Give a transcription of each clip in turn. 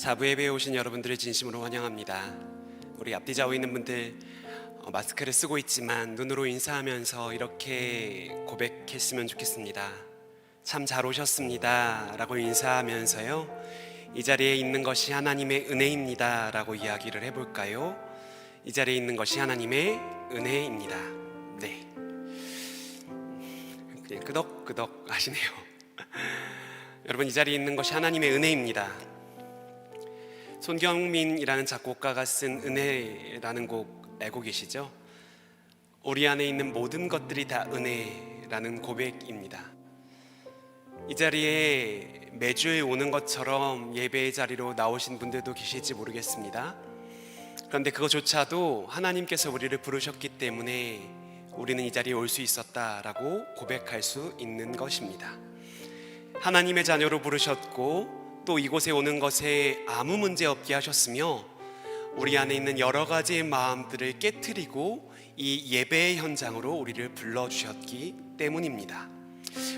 사부 예배에 오신 여러분들을 진심으로 환영합니다. 우리 앞뒤 좌우에 있는 분들 마스크를 쓰고 있지만 눈으로 인사하면서 이렇게 고백했으면 좋겠습니다. 참 잘 오셨습니다 라고 인사하면서요, 이 자리에 있는 것이 하나님의 은혜입니다 라고 이야기를 해볼까요? 이 자리에 있는 것이 하나님의 은혜입니다. 네, 그냥 끄덕끄덕 하시네요. 여러분, 이 자리에 있는 것이 하나님의 은혜입니다. 손경민이라는 작곡가가 쓴 은혜라는 곡 알고 계시죠? 우리 안에 있는 모든 것들이 다 은혜라는 고백입니다. 이 자리에 매주에 오는 것처럼 예배의 자리로 나오신 분들도 계실지 모르겠습니다. 그런데 그것조차도 하나님께서 우리를 부르셨기 때문에 우리는 이 자리에 올 수 있었다라고 고백할 수 있는 것입니다. 하나님의 자녀로 부르셨고 또 이곳에 오는 것에 아무 문제 없게 하셨으며 우리 안에 있는 여러 가지의 마음들을 깨트리고 이 예배의 현장으로 우리를 불러주셨기 때문입니다.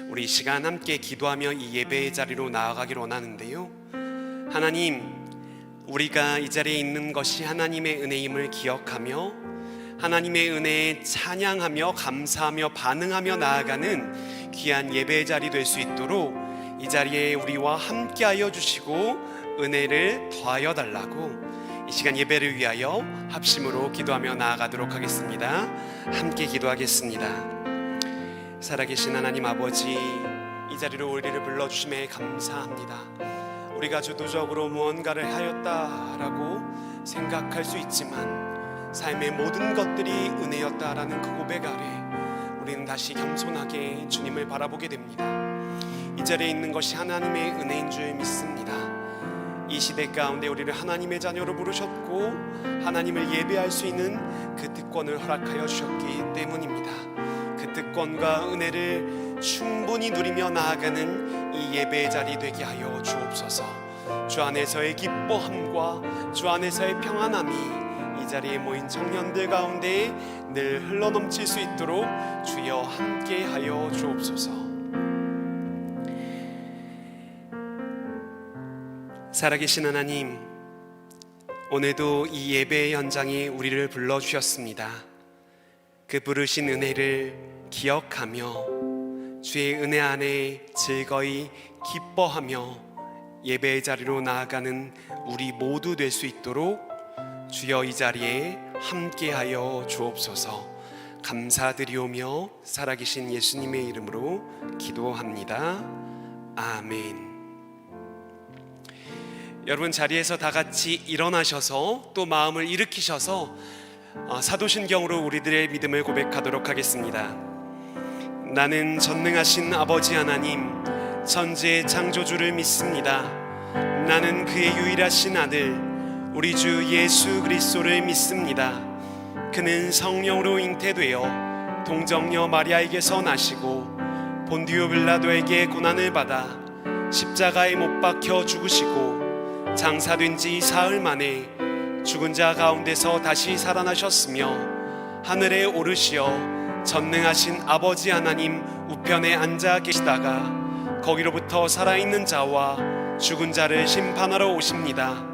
우리 이 시간 함께 기도하며 이 예배의 자리로 나아가길 원하는데요, 하나님, 우리가 이 자리에 있는 것이 하나님의 은혜임을 기억하며 하나님의 은혜에 찬양하며 감사하며 반응하며 나아가는 귀한 예배의 자리 될 수 있도록 이 자리에 우리와 함께하여 주시고 은혜를 더하여 달라고 이 시간 예배를 위하여 합심으로 기도하며 나아가도록 하겠습니다. 함께 기도하겠습니다. 살아계신 하나님 아버지, 이 자리로 우리를 불러주심에 감사합니다. 우리가 주도적으로 무언가를 하였다라고 생각할 수 있지만 삶의 모든 것들이 은혜였다라는 그 고백 아래 우리는 다시 겸손하게 주님을 바라보게 됩니다. 이 자리에 있는 것이 하나님의 은혜인 줄 믿습니다. 이 시대 가운데 우리를 하나님의 자녀로 부르셨고 하나님을 예배할 수 있는 그 특권을 허락하여 주셨기 때문입니다. 그 특권과 은혜를 충분히 누리며 나아가는 이 예배의 자리 되게 하여 주옵소서. 주 안에서의 기뻐함과 주 안에서의 평안함이 이 자리에 모인 청년들 가운데 늘 흘러넘칠 수 있도록 주여 함께하여 주옵소서. 살아계신 하나님, 오늘도 이 예배의 현장에 우리를 불러주셨습니다. 그 부르신 은혜를 기억하며 주의 은혜 안에 즐거이 기뻐하며 예배의 자리로 나아가는 우리 모두 될 수 있도록 주여 이 자리에 함께하여 주옵소서. 감사드리오며 살아계신 예수님의 이름으로 기도합니다. 아멘. 여러분, 자리에서 다 같이 일어나셔서 또 마음을 일으키셔서 사도신경으로 우리들의 믿음을 고백하도록 하겠습니다. 나는 전능하신 아버지 하나님, 천지의 창조주를 믿습니다. 나는 그의 유일하신 아들 우리 주 예수 그리스도를 믿습니다. 그는 성령으로 잉태되어 동정녀 마리아에게서 나시고 본디오 빌라도에게 고난을 받아 십자가에 못 박혀 죽으시고 장사된 지 사흘 만에 죽은 자 가운데서 다시 살아나셨으며 하늘에 오르시어 전능하신 아버지 하나님 우편에 앉아 계시다가 거기로부터 살아있는 자와 죽은 자를 심판하러 오십니다.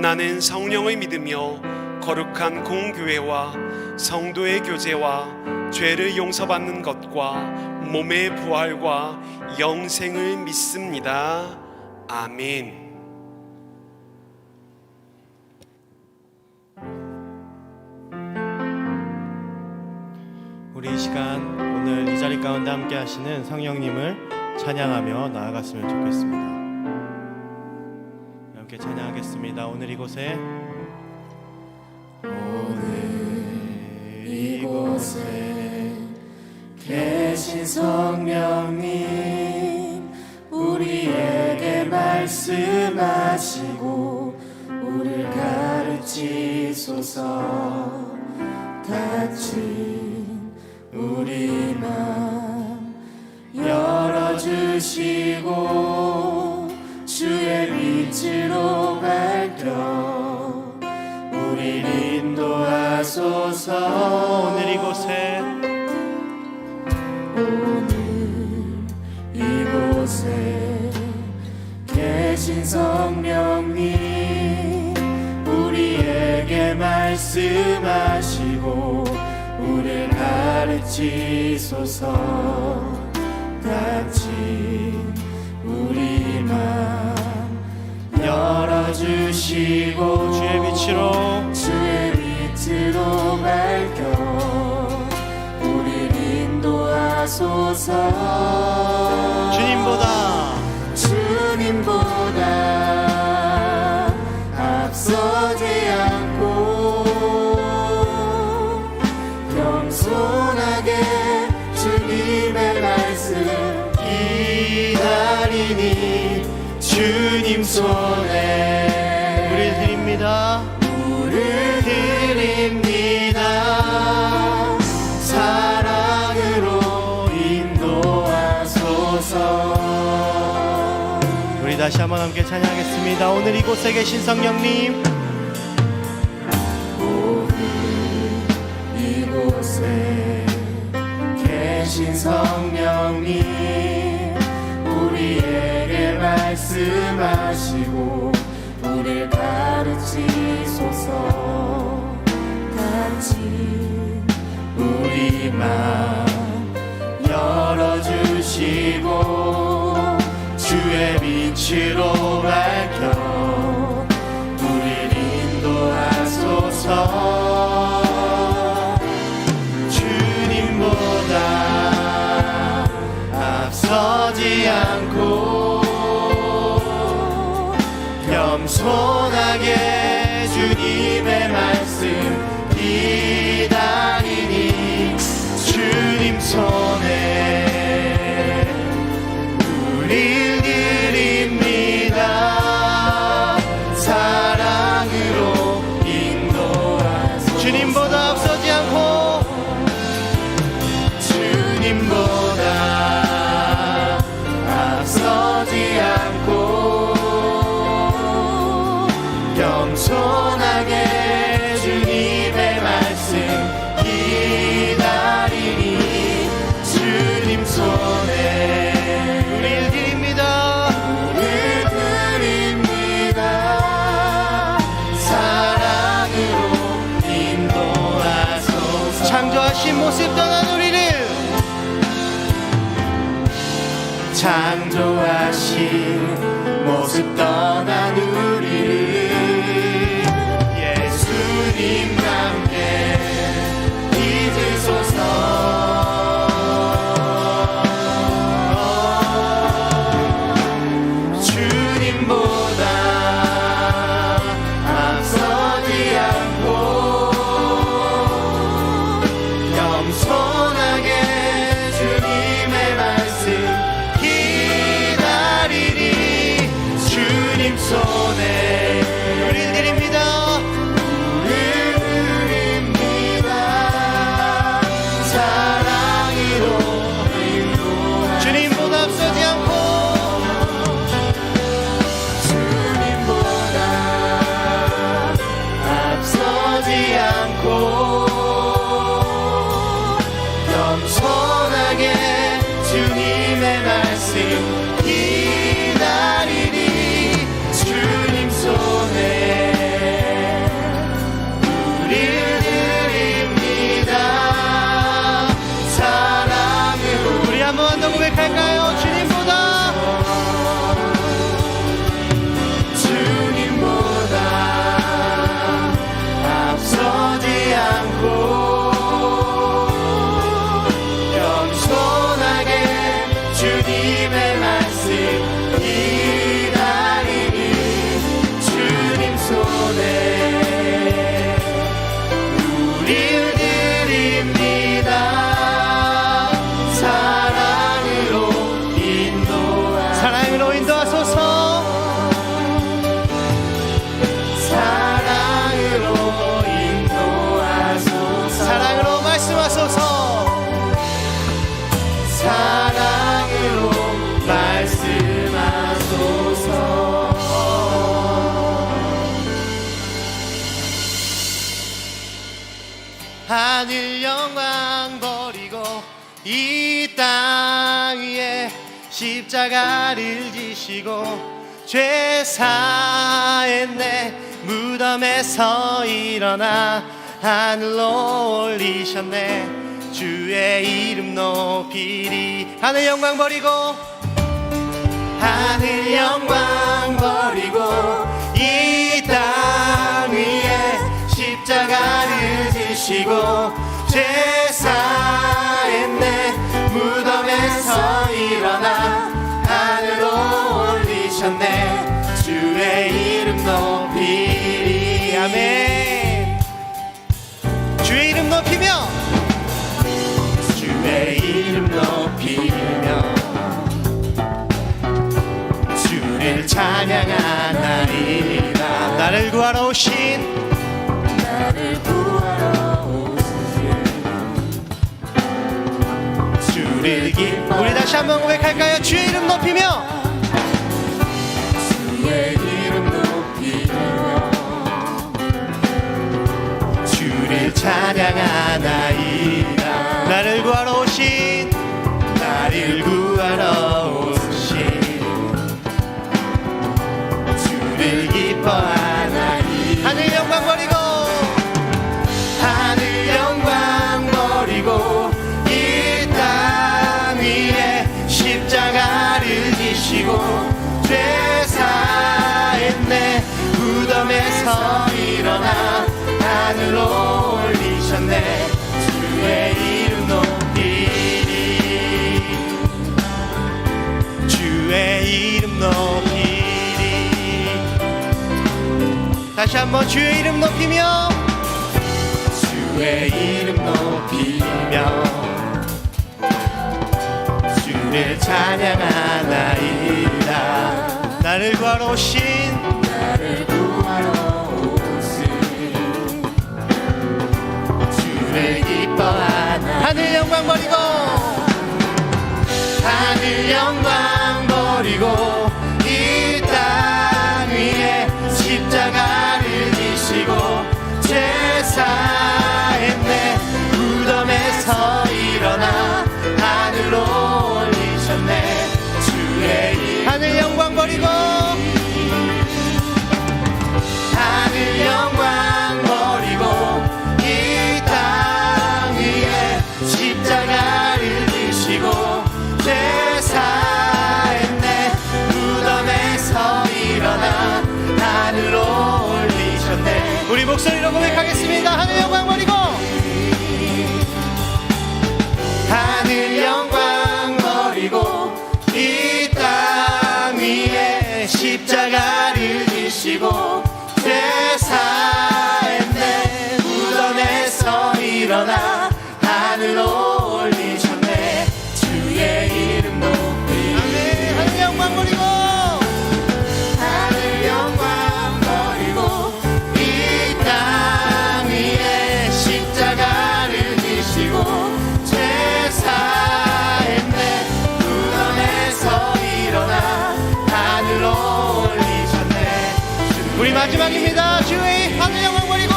나는 성령을 믿으며 거룩한 공교회와 성도의 교제와 죄를 용서받는 것과 몸의 부활과 영생을 믿습니다. 아멘. 우리 이 시간 오늘 이 자리 가운데 함께 하시는 성령님을 찬양하며 나아갔으면 좋겠습니다. 함께 찬양하겠습니다. 오늘 이곳에 계신 성령님, 우리에게 말씀하시고 우리를 가르치소서. 닫힌 우리 맘 열어주시고 주의 빛으로 밝혀 우리를 인도하소서. 오늘 이곳에 계신 성령님, 말씀하시고 우리를 가르치소서. 닫힌 우리 맘 열어주시고 주의 빛으로 밝혀 우리를 인도하소서. 주님보다 앞서지 않고 겸손하게 주님의 말씀 기다리니 주님 손에 우리 드립니다. 사랑으로 인도하소서. 우리 다시 한번 함께 찬양하겠습니다. 오늘 이곳에 계신 성령님, 이곳에 계신 성령님 우리에게 말씀하시고 우리를 가르치소서. 닫힌 우리 맘 열어주시고 주의 빛으로 밝혀 우리를 인도하소서. 주님보다 앞서지 않고 겸손하게 주님의 말씀 기다리니 주님 손에 우릴 드립니다. 사랑으로 인도하소서. 주님보다 앞서지 않고 앞서지 않고 겸손하게 주님의 말씀 기다리니 주님 손에 우리를 드립니다. 사랑으로 인도하소서. 창조하신 모습 떠난 우리를, 창조하신 모습 떠난 우리를 예수님과 함께 잊으소서. 주님보다 앞서지 않고 겸손하게 주님의 말씀 기다리니 주님 손에 우리를 드립니다. 사랑으로 인도하소서. 주님보다 앞서지 않고 주님보다 앞서지 않고 겸손하게 주님의 말씀 기다리니 주님 손에 우리를 드립니다. 사랑으로 우리 한번 더 고백할까요? 주님보다 앞서지 않고 겸손하게 주님의 말씀 기다리니 주님 손에 우리를 드립니다. 사랑으로 인도하소서. 사랑으로 인도하소서. 사랑으로 말씀하소서. 사랑으로 말씀하소서. 하늘 영광 버리고 이 땅 위에 십자가를 지시고 죄 사했네 무덤에서 일어나 하늘로 올리셨네. 주의 이름 높이리. 하늘 영광 버리고 하늘 영광 버리고 이 땅 위에 십자가를 지시고 죄사했네. 무덤에서 일어나 하늘로 올리셨네. 주의 이름 높이리. 아멘. 주의 이름 높이며 주의 이름 높이며 주를 찬양하나이다. 나를 구하러 오신 주를 기뻐. 우리 다시 한번 고백할까요? 주의 이름 높이며 주의 이름 높이며 주를 찬양하나이다. 나를 구하러 오신 나를 구하러 오신 주를 기뻐하나이다. 하늘 영광 버리고 하늘 영광 버리고 이 땅 위에 십자가를 지시고 죄사했네. 무덤에서 일어나 하늘로 올리셨네. 주의 이름 높이리. 주의 이름 높이리. 다시 한번 주의 이름 높이며 주의 이름 높이며 주를 찬양하나이다. 나를 구하러 오신 나를 구하러 오신 주를 기뻐하나. 하늘 영광 버리고 하늘 영광 버리고 이 땅 위에 십자가를 지시고 죄사했네. 무덤에서 일어나 하늘로 올리셨네. 주의 이름. 하늘 영광 버리고 하늘 영광 버리고 이 땅 위에 십자가를 지시고 죄사했네. 무덤에서 일어나 하늘로 올리셨네. 우리 목소리로 고백하겠습니다. 하늘 영광 버리고 하늘 영광 버리고 이 땅 위에 십자가를 지시고 죄사했네. 무덤에서 일어나 하늘로 올리셨네. 주의 이름 높이. 아멘. 하늘 영광 버리고 하늘 영광 버리고 이 땅 위에 십자가를 지시고 죄사했네. 무덤에서 일어나 하늘로 올리셨네. 우리 마지막입니다. 주의 하늘 영광 버리고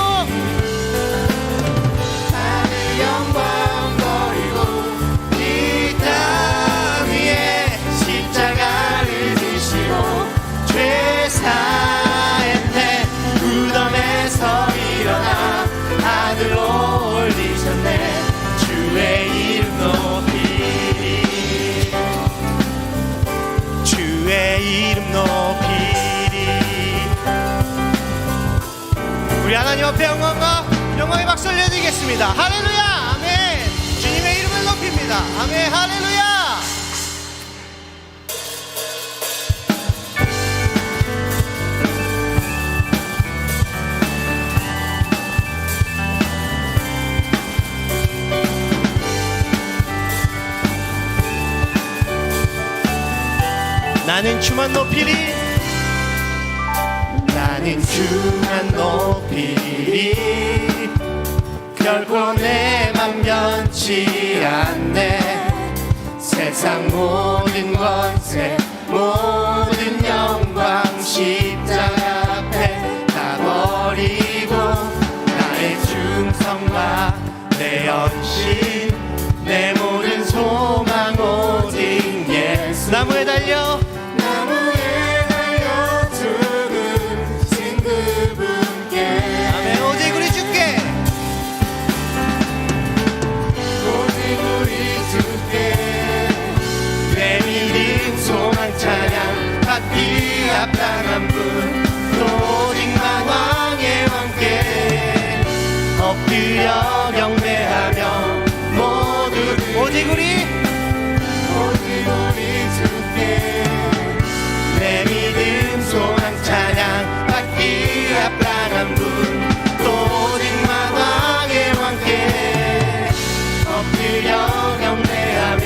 하늘 영광 버리고 이 땅 위에 십자가를 지시고 죄사했네. 무덤에서 일어나 하늘로 올리셨네. 주의 이름 높이리. 주의 이름 높이리. 우리 하나님 앞에 영광의 박수 올려드리겠습니다. 할렐루야. 아멘. 주님의 이름을 높입니다. 아멘. 할렐루야. 나는 주만 높이리. 나는 주만 높이리. 결코 내 맘 변치 않네. 세상 모든 권세 모든 영광 십자가 앞에 다 버리고 나의 충성과 내 헌신 내 모든 소망 오직 예수. 나무에 달려 나무에 달려 죽으신 그분 합당한 분 오직만 왕의 왕께 엎드려 경배하며 모두 오직 우리 주께 내 믿음 소망 찬양 받기 합당한 분 오직만 왕의 왕께 엎드려 경배하며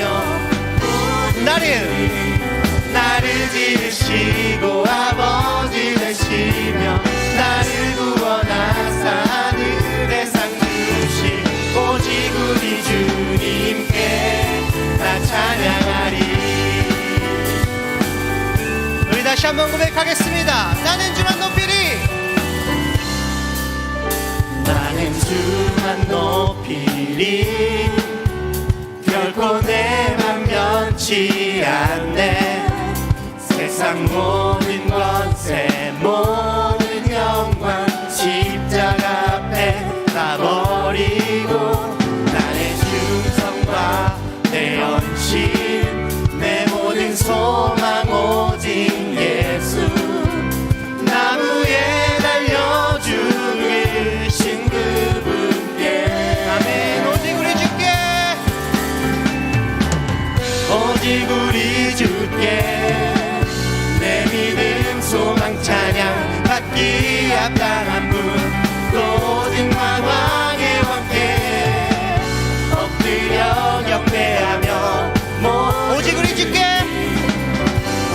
나를 지으시고 아버지 되시며 나를 구원하사 하늘의 상 주신 오직 우리 주님께 나 찬양하리. 우리 다시 한번 고백하겠습니다. 나는 주만 높이리. 나는 주만 높이리. 결코 내 맘 변치 않네. 세상 모든 권세 모든 영광 십자가 앞에 다 버리고 나의 충성과 내 헌신 내 모든 소망 오직 예수 나무에 달려 죽으신 그분께 아멘. 오직 우리 주께 오직 우리 주께 내 믿음 소망 찬양 받기 합당한 분 오직 왕의 왕께 엎드려 경배하며 오직 우리 주께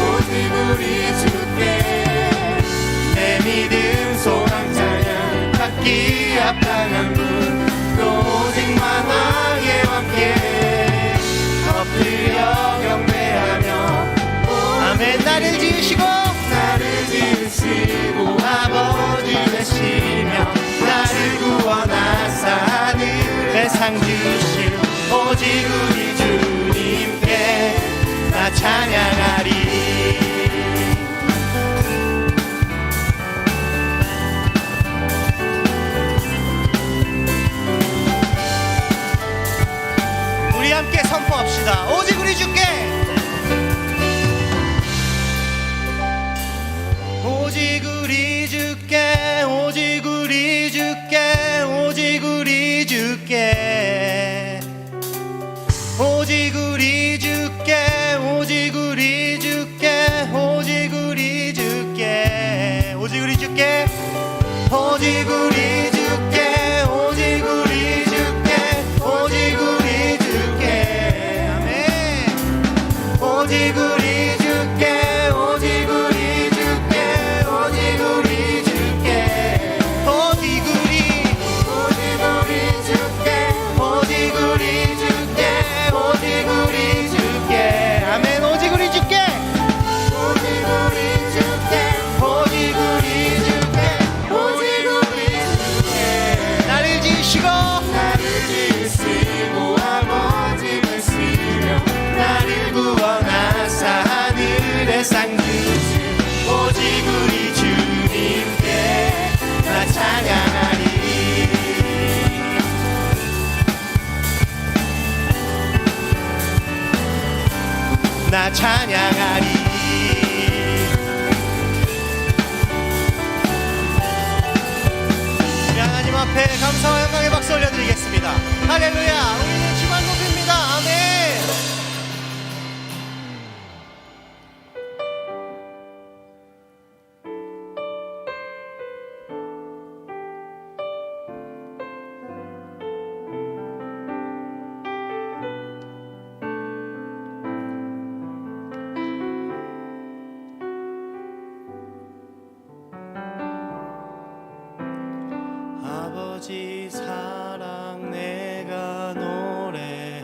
오직 우리 주께 내 믿음 소망 찬양 받기 합당한 분 오직 왕의 왕께 엎드려 경배하며 아멘. 나를 지으시고 아버지 되시며 나를 구원하사 하늘의 상 주신 오직 우리 주님께 나 찬양하리. 우리 함께 선포합시다. 오직 우리 주께 오직 우리 주께 오직 우리 주께 오직 우리 주께 오직 우리 주께 오직 우리 주께 오직 우리 주께 오직 우리 주께 오직 우리 주께 오직 우리 주께 오직 우리 주께 아멘. 오직 우리 주께 오직 우리 주께 오직 우리 주께 오직 우리 주께 오직 우리 주께 오직 우리 주께 아멘. 오직 우리 주께 오직 우리 주께 오직 우리 주께 오직 우리 주께 나를 지으시고 아버지 되시며 나를 구원하사 하늘의 상 주신 오직 우리 주님께 나 찬양하리. 나 찬양하리. 우리 하나님 앞에 감사와 영광의 박수 올려드리겠습니다. 할렐루야. 우리는 주만 높입니다. 아멘. 아버지 사랑 내가 노래해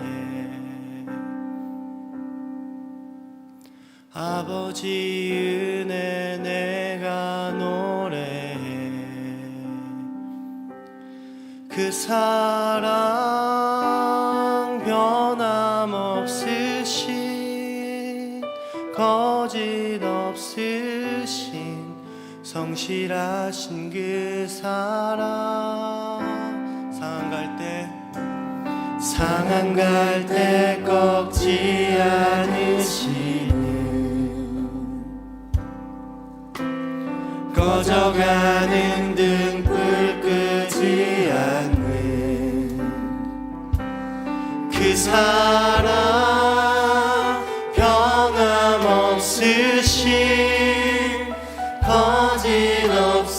아버지 은혜 내가 노래해 그 사랑 변함없으신 거짓 없으신 성실하신 그 사랑 상한 갈 때 꺾지 않으시는 꺼져가는 등불 끄지 않는 그 사랑 변함없으신 거짓없으신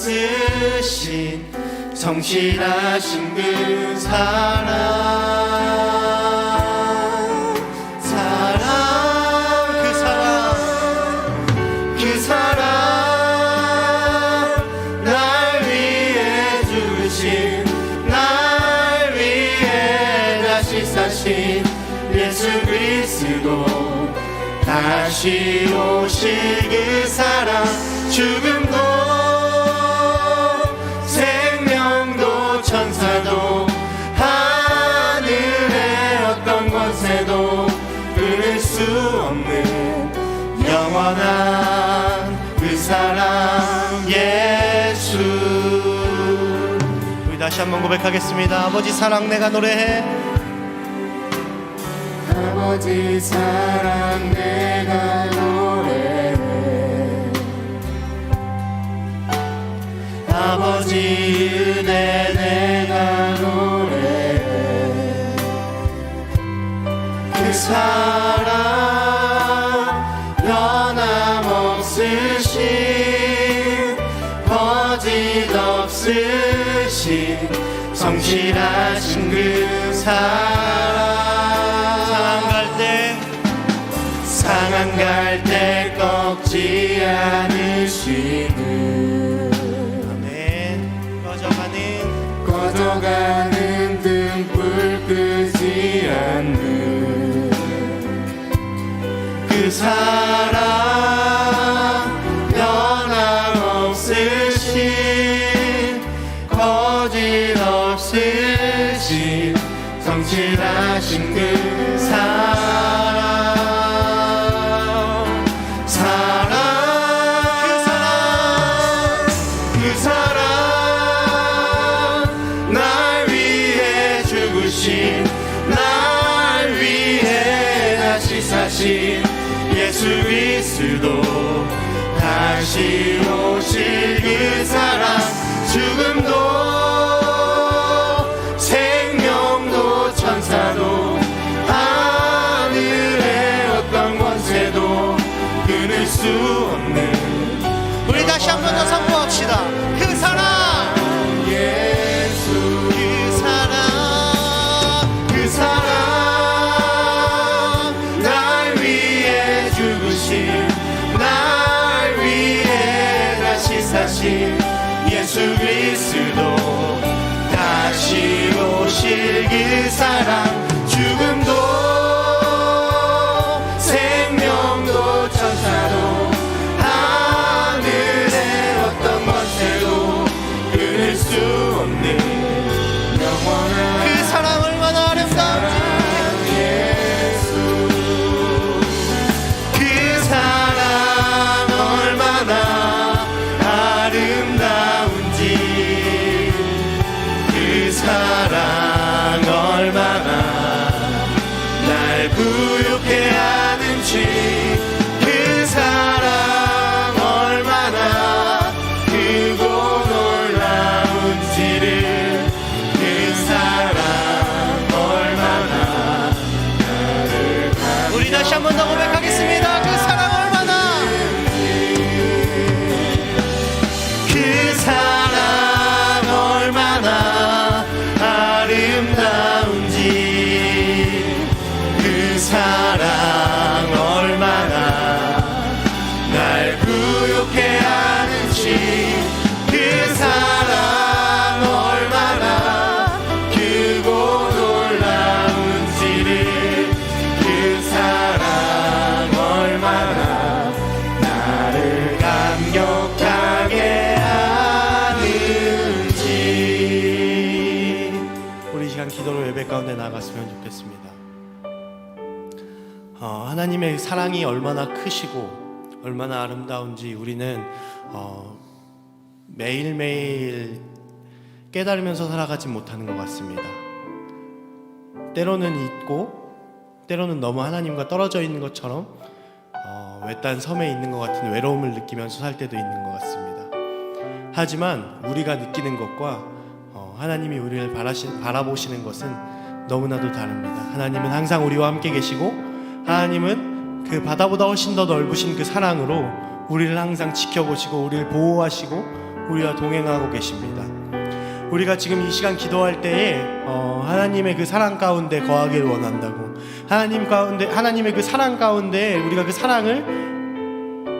성실하신 그 그 사랑 날 위해 죽으신 날 위해 다시 사신 예수 그리스도 다시 오실 그 사랑 죽음도 생명도 천사도 하늘의 어떤 권세도 끊을 수 없는 영원한 그 사랑 예수. 우리 다시 한번 고백하겠습니다. 아버지 사랑 내가 노래해. 아버지 사랑 내가 노래해 아버지 은혜 내가 노래해 그 사랑 변함없으신 거짓없으신 성실하신 그 사랑 상한 갈 때 꺾지 않으시는 아멘. 꺼져가는 등불 끄지 않는 그 사랑 변함없으신 거짓없으신 성실하신 그 사랑 날 위해 죽으신 날 위해 다시 사신 예수 그리스도 다시 오실 그 사랑 죽음도 생명도 천사도 하늘의 어떤 권세도 끊을 수 없는 우리 다시 한 번 더 선포합시다. 그 사랑 날 위해 죽으신 날 위해 다시 사신 예수 그리스도 다시 오실 그 사랑 죽음도 생명도 천사도 하늘의 어떤 권세도 끊을 수 없는 영원한 그 사랑 얼마나 아름다운지 그 사랑 얼마나 아름다운지 그 사랑 얼마나 날 부유케 하는지 그 사랑 얼마나 크고 놀라운지를 그 사랑 얼마나 우리 다시 한 번 더 고백하겠습니다. 그 사랑 얼마나 그 사랑 얼마나 아름다운지 그 사랑 얼마나 날 부유케 하는지 그 사랑 얼마나 크고 놀라운지를 그 사랑 얼마나 나를 감격하게 하는지. 우리 시간 기도로 예배 가운데 나갔으면 좋겠습니다. 하나님의 사랑이 얼마나 크시고 얼마나 아름다운지 우리는 매일매일 깨달으면서 살아가지 못하는 것 같습니다. 때로는 잊고 때로는 너무 하나님과 떨어져 있는 것처럼 외딴 섬에 있는 것 같은 외로움을 느끼면서 살 때도 있는 것 같습니다. 하지만 우리가 느끼는 것과 하나님이 우리를 바라보시는 것은 너무나도 다릅니다. 하나님은 항상 우리와 함께 계시고, 하나님은 그 바다보다 훨씬 더 넓으신 그 사랑으로 우리를 항상 지켜보시고 우리를 보호하시고 우리와 동행하고 계십니다. 우리가 지금 이 시간 기도할 때에 하나님의 그 사랑 가운데 거하기를 원한다고, 하나님의 그 사랑 가운데 우리가 그 사랑을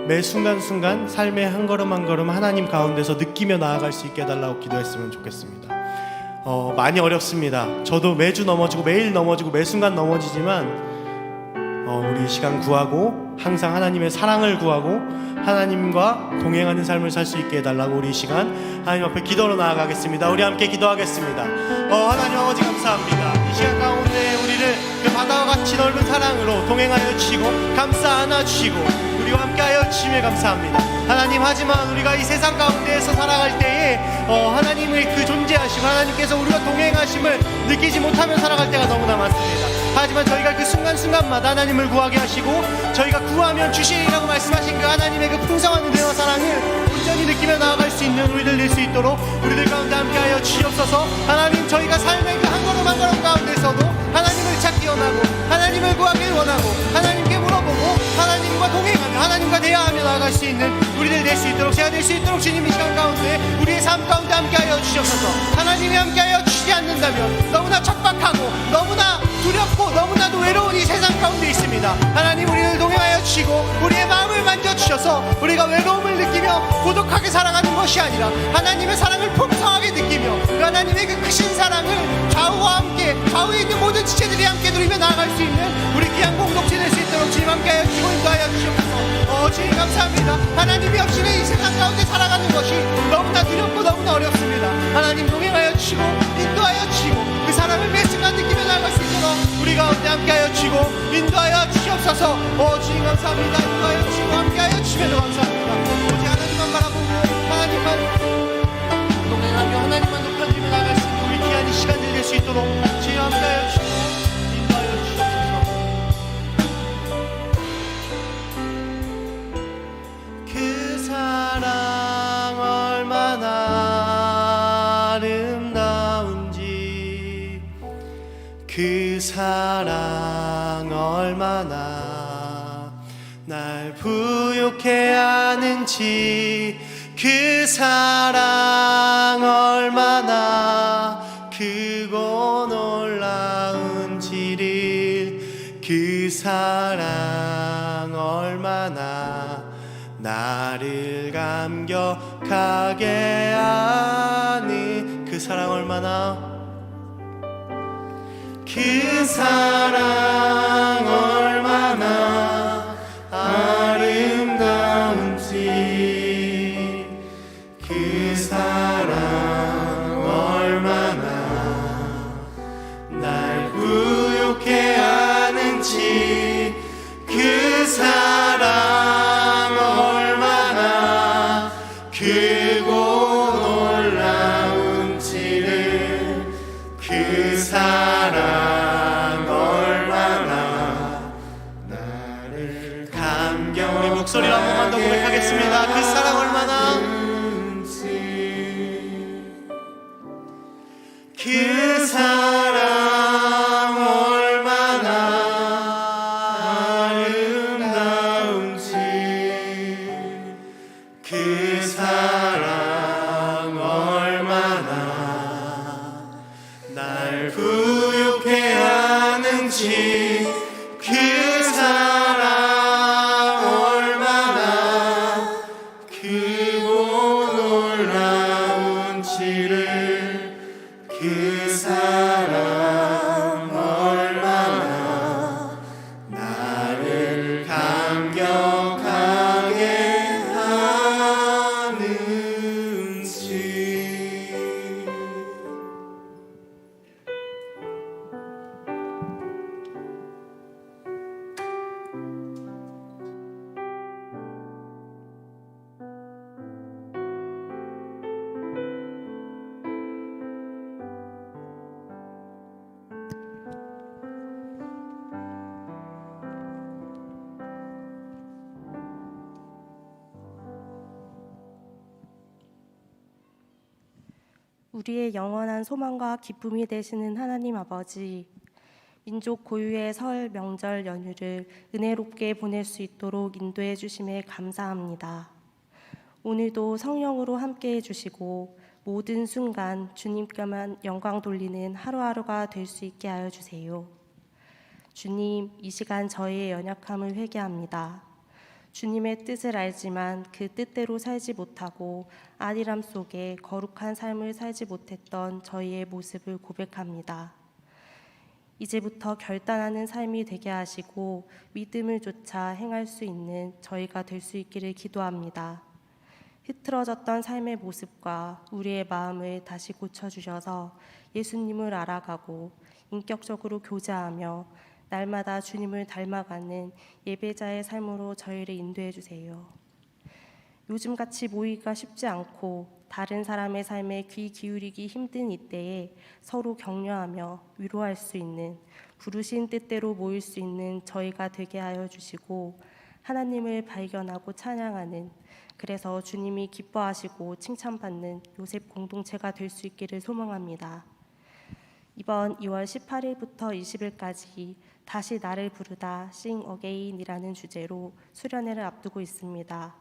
매 순간순간 삶의 한 걸음 한 걸음 하나님 가운데서 느끼며 나아갈 수 있게 해달라고 기도했으면 좋겠습니다. 많이 어렵습니다. 저도 매주 넘어지고 매일 넘어지고 매 순간 넘어지지만 우리 이 시간 구하고 항상 하나님의 사랑을 구하고 하나님과 동행하는 삶을 살 수 있게 해달라고 우리 이 시간 하나님 앞에 기도로 나아가겠습니다. 우리 함께 기도하겠습니다. 하나님 아버지 감사합니다. 이 시간 가운데 우리를 그 바다와 같이 넓은 사랑으로 동행하여 주시고 감싸 안아주시고 우리와 함께하여 주심에 감사합니다. 하나님, 하지만 우리가 이 세상 가운데에서 살아갈 때에 하나님의 그 존재하심, 하나님께서 우리와 동행하심을 느끼지 못하며 살아갈 때가 너무나 많습니다. 하지만 저희가 그 순간순간마다 하나님을 구하게 하시고 저희가 구하면 주시리라고 말씀하신 그 하나님의 그 풍성한 은혜와 사랑을 온전히 느끼며 나아갈 수 있는 우리들 될 수 있도록 우리들 가운데 함께하여 주시옵소서. 하나님, 저희가 삶의 그 한 걸음 한 걸음 가운데서도 하나님을 찾기 원하고 하나님을 구하길 원하고 하나님께 물어보고 하나님과 동행하며 하나님과 대화하며 나아갈 수 있는 우리들 될 수 있도록, 제가 될 수 있도록 주님 이 시간 가운데 우리의 삶 가운데 함께하여 주시옵소서. 하나님이 함께하여 주시지 않는다면 너무나 척박하고 너무나 두렵고 너무나도 외로운 이 세상 가운데 있습니다. 하나님, 우리를 동행하여 주시고 우리의 마음을 만져주셔서 우리가 외로움을 느끼며 고독하게 살아가는 것이 아니라 하나님의 사랑을 풍성하게 느끼며 그 하나님의 그 크신 사랑을 좌우와 함께, 좌우에 있는 모든 지체들이 함께 누리며 나아갈 수 있는 우리 귀한 공동체 될 수 있도록 주님 함께하여 주시고 인도하여 주시옵소서. 주님 감사합니다. 하나님이 없이는 이 세상 가운데 살아가는 것이 너무나 두렵고 너무나 어렵습니다. 하나님, 동행하여 주시고 인도하여 주시고 그 사랑을 매 순간 느끼며 나아갈 수 있도록 우리 가운데 함께하여 주시고 인도하여 주시옵소서. 주님 감사합니다. 인도하여 주시고 함께하여 주시면 감사합니다. 오직 하나님만 바라보고 하나님만 동행하며 하나님만 높여드리며 나아갈 수 있는 우리 귀한 이 시간들 될 수 있도록 주님 함께하여 주시고 인도하여 주시옵소서. 그 사랑 얼마나 아름다운지, 그 사랑 얼마나 날 부욕해 하는지, 그 사랑 얼마나 크고 놀라운지를, 그 사랑 얼마나 나를 감격하게 하니, 그 사랑 얼마나, 그 사랑 얼마나 아름다운지, 그 사랑 얼마나 날 부욕해 하는지, 그 사랑 얼마나 크고 놀라운지를, 그 사랑 얼마나 나를 감격. 우리 목소리로 한 번만 더 고백하겠습니다. 그 사랑 얼마나, 그 사랑 얼마나 아름다운지, 그 사랑 얼마나 날 부욕해 하는지, 그 사랑 얼마나 크고 놀라운지를, 그 사랑 얼마나 나를 감격하게 하는지. 우리의 영원한 소망과 기쁨이 되시는 하나님 아버지, 민족 고유의 설, 명절, 연휴를 은혜롭게 보낼 수 있도록 인도해 주심에 감사합니다. 오늘도 성령으로 함께해 주시고 모든 순간 주님께만 영광 돌리는 하루하루가 될 수 있게 하여 주세요. 주님, 이 시간 저희의 연약함을 회개합니다. 주님의 뜻을 알지만 그 뜻대로 살지 못하고 안일함 속에 거룩한 삶을 살지 못했던 저희의 모습을 고백합니다. 이제부터 결단하는 삶이 되게 하시고 믿음을 쫓아 행할 수 있는 저희가 될 수 있기를 기도합니다. 흐트러졌던 삶의 모습과 우리의 마음을 다시 고쳐주셔서 예수님을 알아가고 인격적으로 교제하며 날마다 주님을 닮아가는 예배자의 삶으로 저희를 인도해 주세요. 요즘같이 모이기가 쉽지 않고 다른 사람의 삶에 귀 기울이기 힘든 이때에 서로 격려하며 위로할 수 있는 부르신 뜻대로 모일 수 있는 저희가 되게 하여 주시고 하나님을 발견하고 찬양하는, 그래서 주님이 기뻐하시고 칭찬받는 요셉 공동체가 될 수 있기를 소망합니다. 이번 2월 18일부터 20일까지 다시 나를 부르다 Sing Again이라는 주제로 수련회를 앞두고 있습니다.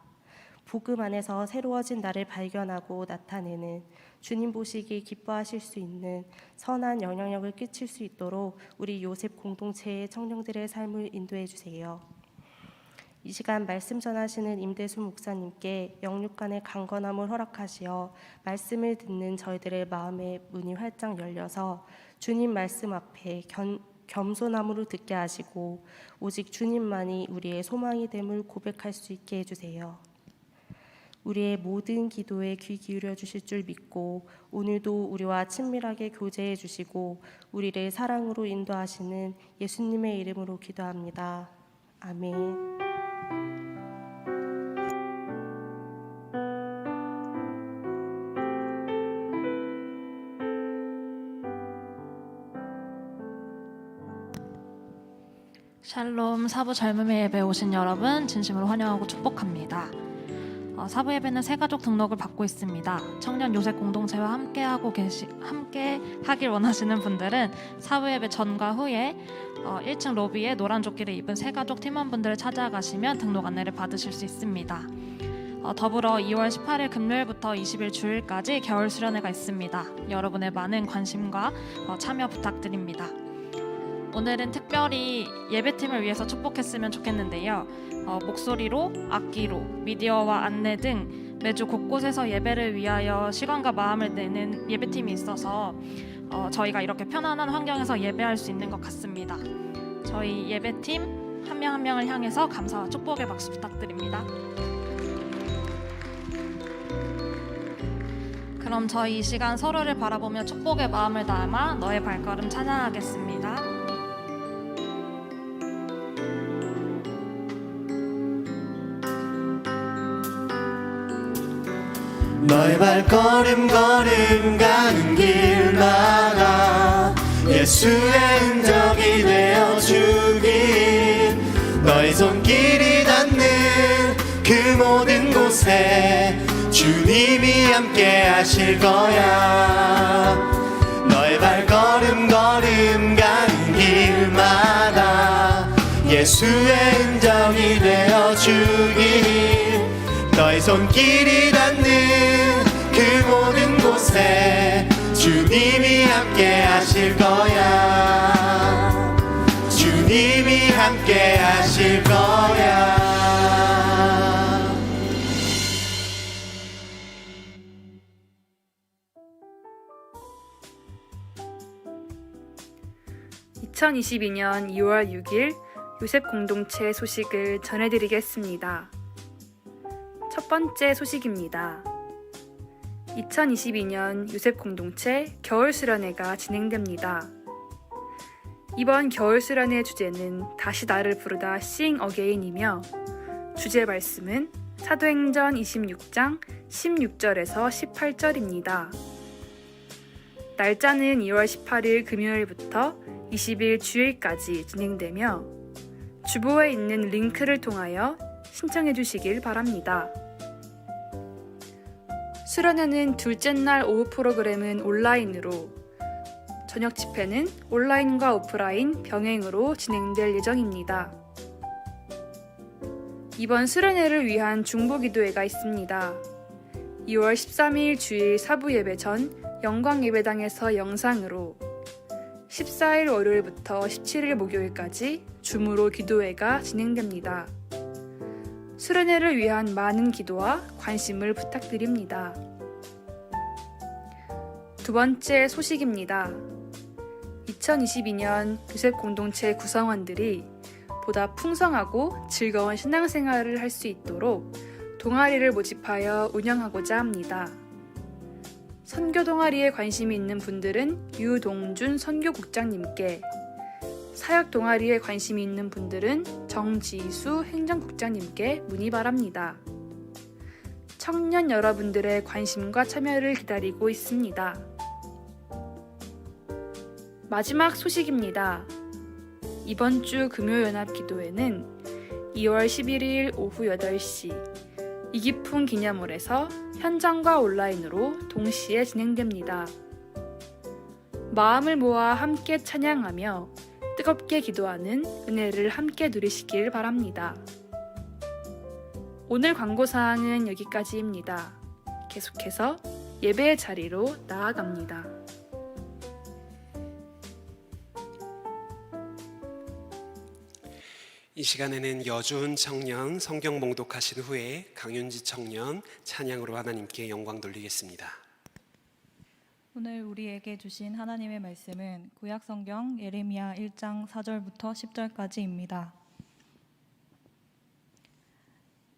복음 안에서 새로워진 나를 발견하고 나타내는, 주님 보시기 기뻐하실 수 있는 선한 영향력을 끼칠 수 있도록 우리 요셉 공동체의 청년들의 삶을 인도해 주세요. 이 시간 말씀 전하시는 임대수 목사님께 영육간의 강건함을 허락하시어 말씀을 듣는 저희들의 마음의 문이 활짝 열려서 주님 말씀 앞에 겸손함으로 듣게 하시고 오직 주님만이 우리의 소망이 됨을 고백할 수 있게 해주세요. 우리의 모든 기도에 귀 기울여 주실 줄 믿고 오늘도 우리와 친밀하게 교제해 주시고 우리를 사랑으로 인도하시는 예수님의 이름으로 기도합니다. 아멘. 샬롬, 사부 젊음의 예배에 오신 여러분 진심으로 환영하고 축복합니다. 사부 예배는 새가족 등록을 받고 있습니다. 청년 요셉 공동체와 함께 하길 원하시는 분들은 사부 예배 전과 후에 1층 로비에 노란 조끼를 입은 새가족 팀원분들을 찾아가시면 등록 안내를 받으실 수 있습니다. 더불어 2월 18일 금요일부터 20일 주일까지 겨울 수련회가 있습니다. 여러분의 많은 관심과 참여 부탁드립니다. 오늘은 특별히 예배팀을 위해서 축복했으면 좋겠는데요. 목소리로, 악기로, 미디어와 안내 등 매주 곳곳에서 예배를 위하여 시간과 마음을 내는 예배팀이 있어서 저희가 이렇게 편안한 환경에서 예배할 수 있는 것 같습니다. 저희 예배팀 한 명 한 명을 향해서 감사와 축복의 박수 부탁드립니다. 그럼 저희 이 시간 서로를 바라보며 축복의 마음을 담아 너의 발걸음 찬양하겠습니다. 너의 발걸음 걸음 가는 길마다 예수의 흔적이 되어주길, 너의 손길이 닿는 그 모든 곳에 주님이 함께 하실 거야. 너의 발걸음 걸음 가는 길마다 예수의 흔적이 되어주길, 너의 손길이 닿는 그 모든 곳에 주님이 함께 하실 거야. 주님이 함께 하실 거야. 2022년 2월 6일 요셉 공동체 소식을 전해드리겠습니다. 첫 번째 소식입니다. 2022년 요셉 공동체 겨울 수련회가 진행됩니다. 이번 겨울 수련회 주제는 다시 나를 부르다 Sing Again이며 주제 말씀은 사도행전 26장 16절에서 18절입니다. 날짜는 2월 18일 금요일부터 20일 주일까지 진행되며 주보에 있는 링크를 통하여 신청해 주시길 바랍니다. 수련회는 둘째 날 오후 프로그램은 온라인으로, 저녁 집회는 온라인과 오프라인 병행으로 진행될 예정입니다. 이번 수련회를 위한 중보기도회가 있습니다. 2월 13일 주일 사부 예배 전 영광예배당에서 영상으로, 14일 월요일부터 17일 목요일까지 줌으로 기도회가 진행됩니다. 수련회를 위한 많은 기도와 관심을 부탁드립니다. 두 번째 소식입니다. 2022년 요셉 공동체 구성원들이 보다 풍성하고 즐거운 신앙생활을 할 수 있도록 동아리를 모집하여 운영하고자 합니다. 선교 동아리에 관심이 있는 분들은 유동준 선교국장님께, 사역 동아리에 관심이 있는 분들은 정지수 행정국장님께 문의 바랍니다. 청년 여러분들의 관심과 참여를 기다리고 있습니다. 마지막 소식입니다. 이번 주 금요연합기도회는 2월 11일 오후 8시 이기풍 기념홀에서 현장과 온라인으로 동시에 진행됩니다. 마음을 모아 함께 찬양하며 뜨겁게 기도하는 은혜를 함께 누리시길 바랍니다. 오늘 광고사항은 여기까지입니다. 계속해서 예배의 자리로 나아갑니다. 이 시간에는 여주은 청년 성경 봉독하신 후에 강윤지 청년 찬양으로 하나님께 영광 돌리겠습니다. 오늘 우리에게 주신 하나님의 말씀은 구약성경 예레미야 1장 4절부터 10절까지입니다.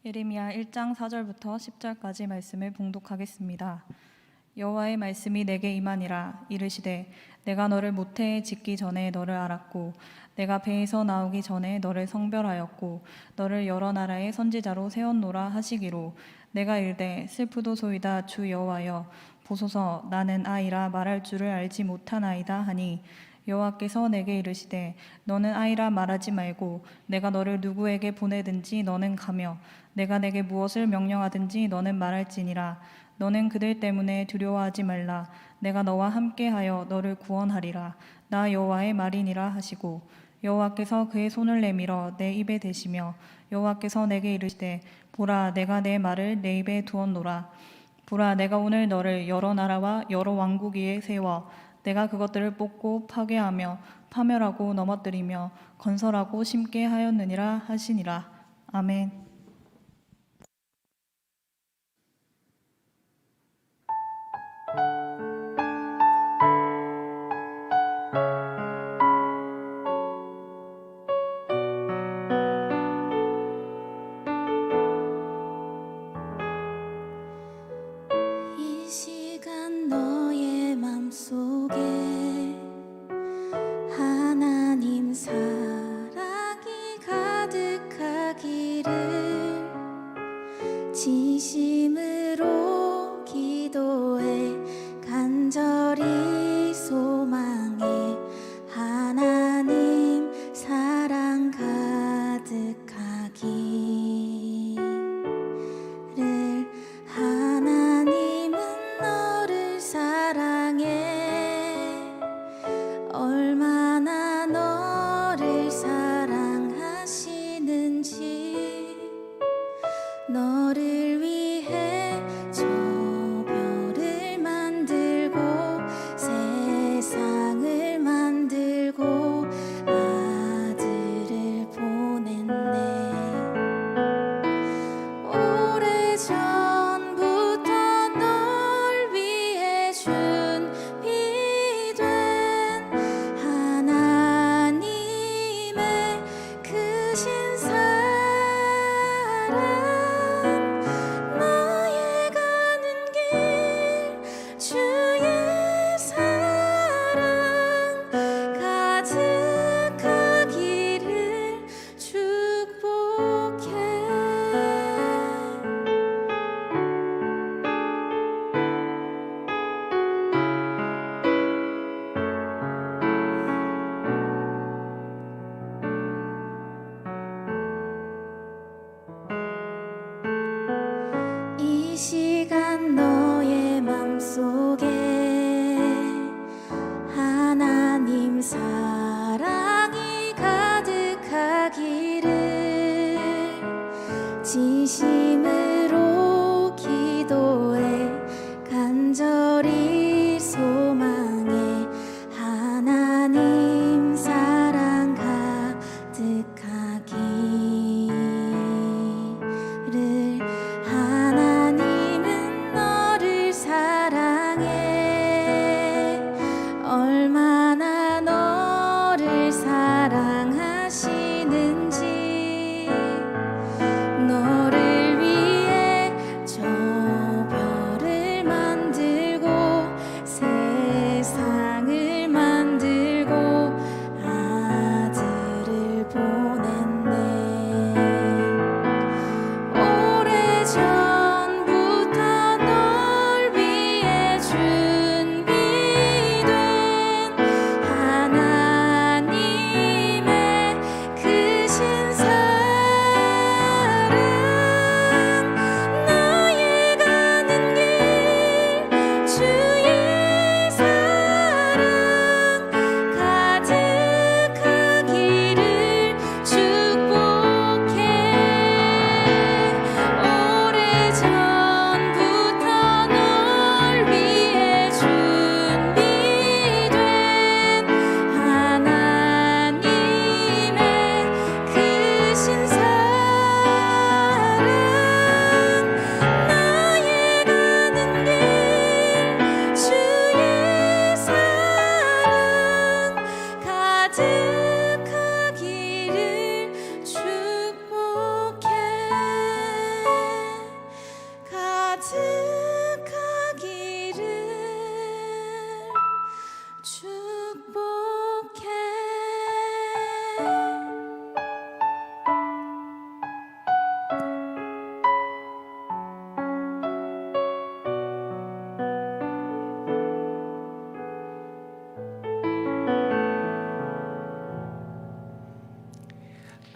예레미야 1장 4절부터 10절까지 말씀을 봉독하겠습니다. 여호와의 말씀이 내게 임하니라. 이르시되 내가 너를 모태에 짓기 전에 너를 알았고 내가 배에서 나오기 전에 너를 성별하였고 너를 여러 나라의 선지자로 세웠노라 하시기로, 내가 이르되 슬프도소이다 주 여호와여 보소서 나는 아이라 말할 줄을 알지 못하나이다 하니, 여호와께서 내게 이르시되 너는 아이라 말하지 말고 내가 너를 누구에게 보내든지 너는 가며 내가 내게 무엇을 명령하든지 너는 말할지니라. 너는 그들 때문에 두려워하지 말라. 내가 너와 함께하여 너를 구원하리라. 나 여호와의 말이니라 하시고, 여호와께서 그의 손을 내밀어 내 입에 대시며 여호와께서 내게 이르시되 보라 내가 내 말을 내 입에 두었노라. 보라 내가 오늘 너를 여러 나라와 여러 왕국 위에 세워 내가 그것들을 뽑고 파괴하며 파멸하고 넘어뜨리며 건설하고 심게 하였느니라 하시니라. 아멘. 이 시간 너의 맘속에 하나님 사랑이 가득하기를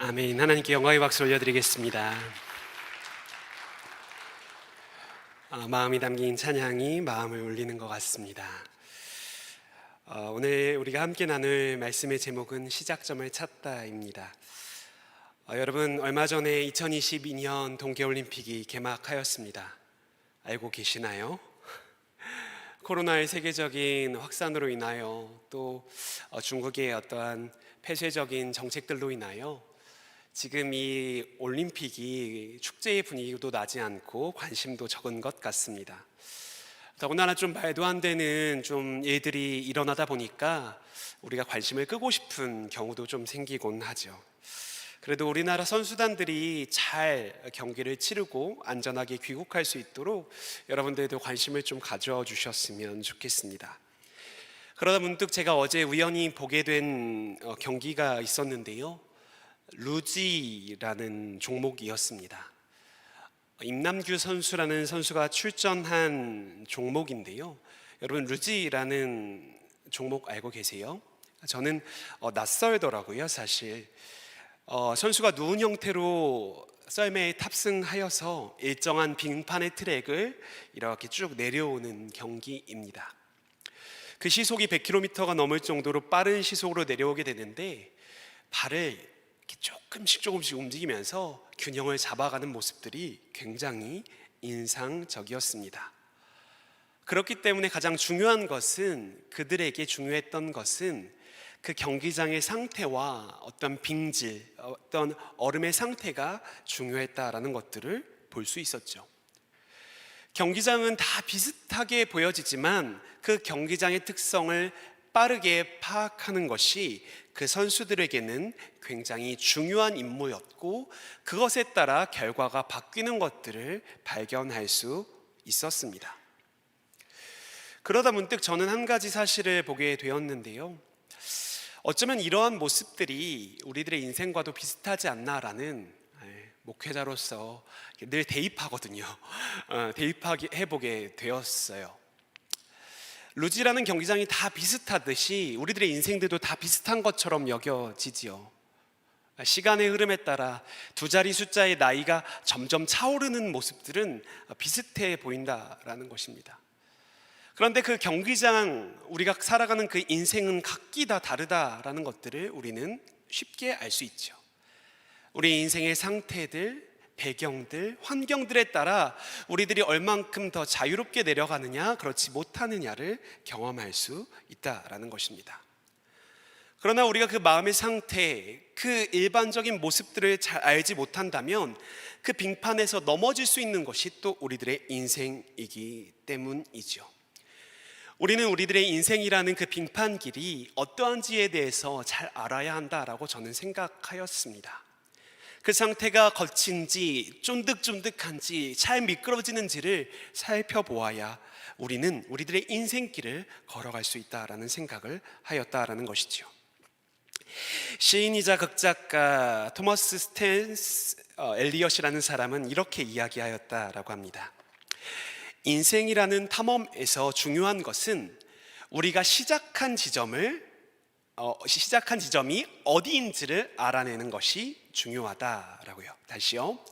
아멘. 하나님께 영광의 박수 올려드리겠습니다. 마음이 담긴 찬양이 마음을 울리는 것 같습니다. 오늘 우리가 함께 나눌 말씀의 제목은 시작점을 찾다입니다. 여러분, 얼마 전에 2022년 동계올림픽이 개막하였습니다. 알고 계시나요? 코로나의 세계적인 확산으로 인하여 또 중국의 어떠한 폐쇄적인 정책들로 인하여 지금 이 올림픽이 축제의 분위기도 나지 않고 관심도 적은 것 같습니다. 더군다나 좀 말도 안 되는 좀 일들이 일어나다 보니까 우리가 관심을 끄고 싶은 경우도 좀 생기곤 하죠. 그래도 우리나라 선수단들이 잘 경기를 치르고 안전하게 귀국할 수 있도록 여러분들도 관심을 좀 가져주셨으면 좋겠습니다. 그러다 문득 제가 어제 우연히 보게 된 경기가 있었는데요, 루지라는 종목이었습니다. 임남규 선수라는 선수가 출전한 종목인데요, 여러분 루지라는 종목 알고 계세요? 저는 낯설더라고요. 사실 선수가 누운 형태로 썰매에 탑승하여서 일정한 빙판의 트랙을 이렇게 쭉 내려오는 경기입니다. 그 시속이 100km가 넘을 정도로 빠른 시속으로 내려오게 되는데 발을 이렇게 조금씩 움직이면서 균형을 잡아가는 모습들이 굉장히 인상적이었습니다. 그렇기 때문에 가장 중요한 것은, 그들에게 중요했던 것은 그 경기장의 상태와 어떤 빙질, 어떤 얼음의 상태가 중요했다라는 것들을 볼 수 있었죠. 경기장은 다 비슷하게 보여지지만 그 경기장의 특성을 빠르게 파악하는 것이 그 선수들에게는 굉장히 중요한 임무였고, 그것에 따라 결과가 바뀌는 것들을 발견할 수 있었습니다. 그러다 문득 저는 한 가지 사실을 보게 되었는데요, 어쩌면 이러한 모습들이 우리들의 인생과도 비슷하지 않나라는, 목회자로서 늘 대입하거든요. 대입해보게 되었어요. 루지라는 경기장이 다 비슷하듯이 우리들의 인생들도 다 비슷한 것처럼 여겨지지요. 시간의 흐름에 따라 두 자리 숫자의 나이가 점점 차오르는 모습들은 비슷해 보인다라는 것입니다. 그런데 그 경기장, 우리가 살아가는 그 인생은 각기 다 다르다라는 것들을 우리는 쉽게 알 수 있죠. 우리 인생의 상태들, 배경들, 환경들에 따라 우리들이 얼만큼 더 자유롭게 내려가느냐, 그렇지 못하느냐를 경험할 수 있다라는 것입니다. 그러나 우리가 그 마음의 상태, 그 일반적인 모습들을 잘 알지 못한다면 그 빙판에서 넘어질 수 있는 것이 또 우리들의 인생이기 때문이죠. 우리는 우리들의 인생이라는 그 빙판길이 어떠한지에 대해서 잘 알아야 한다라고 저는 생각하였습니다. 그 상태가 거친지 쫀득쫀득한지 잘 미끄러지는지를 살펴보아야 우리는 우리들의 인생길을 걸어갈 수 있다라는 생각을 하였다라는 것이죠. 시인이자 극작가 토머스 스탠스 엘리엇이라는 사람은 이렇게 이야기하였다라고 합니다. 인생이라는 탐험에서 중요한 것은 우리가 시작한 지점이 어디인지를 알아내는 것이 중요하다라고요. 다시요.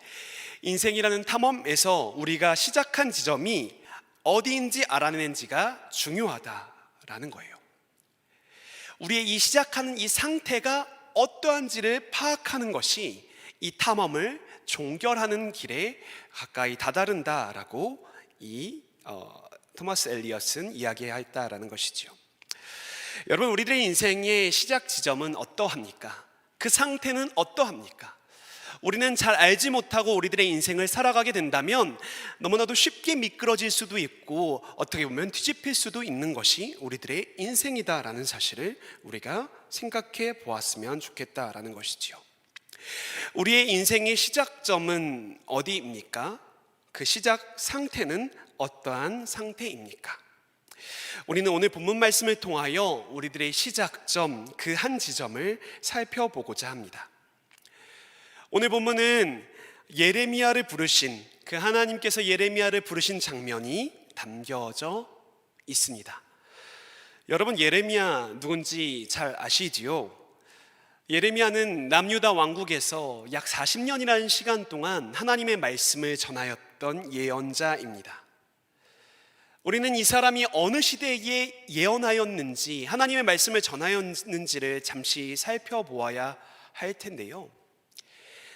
인생이라는 탐험에서 우리가 시작한 지점이 어디인지 알아내는지가 중요하다라는 거예요. 우리의 이 시작하는 이 상태가 어떠한지를 파악하는 것이 이 탐험을 종결하는 길에 가까이 다다른다라고 이 토마스 엘리엇은 이야기했다라는 것이죠. 여러분, 우리들의 인생의 시작 지점은 어떠합니까? 그 상태는 어떠합니까? 우리는 잘 알지 못하고 우리들의 인생을 살아가게 된다면 너무나도 쉽게 미끄러질 수도 있고 어떻게 보면 뒤집힐 수도 있는 것이 우리들의 인생이다라는 사실을 우리가 생각해 보았으면 좋겠다라는 것이지요. 우리의 인생의 시작점은 어디입니까? 그 시작 상태는 어떠한 상태입니까? 우리는 오늘 본문 말씀을 통하여 우리들의 시작점, 그 한 지점을 살펴보고자 합니다. 오늘 본문은 예레미야를 부르신, 그 하나님께서 예레미야를 부르신 장면이 담겨져 있습니다. 여러분, 예레미야 누군지 잘 아시지요? 예레미야는 남유다 왕국에서 약 40년이라는 시간 동안 하나님의 말씀을 전하였던 예언자입니다. 우리는 이 사람이 어느 시대에 예언하였는지, 하나님의 말씀을 전하였는지를 잠시 살펴보아야 할 텐데요.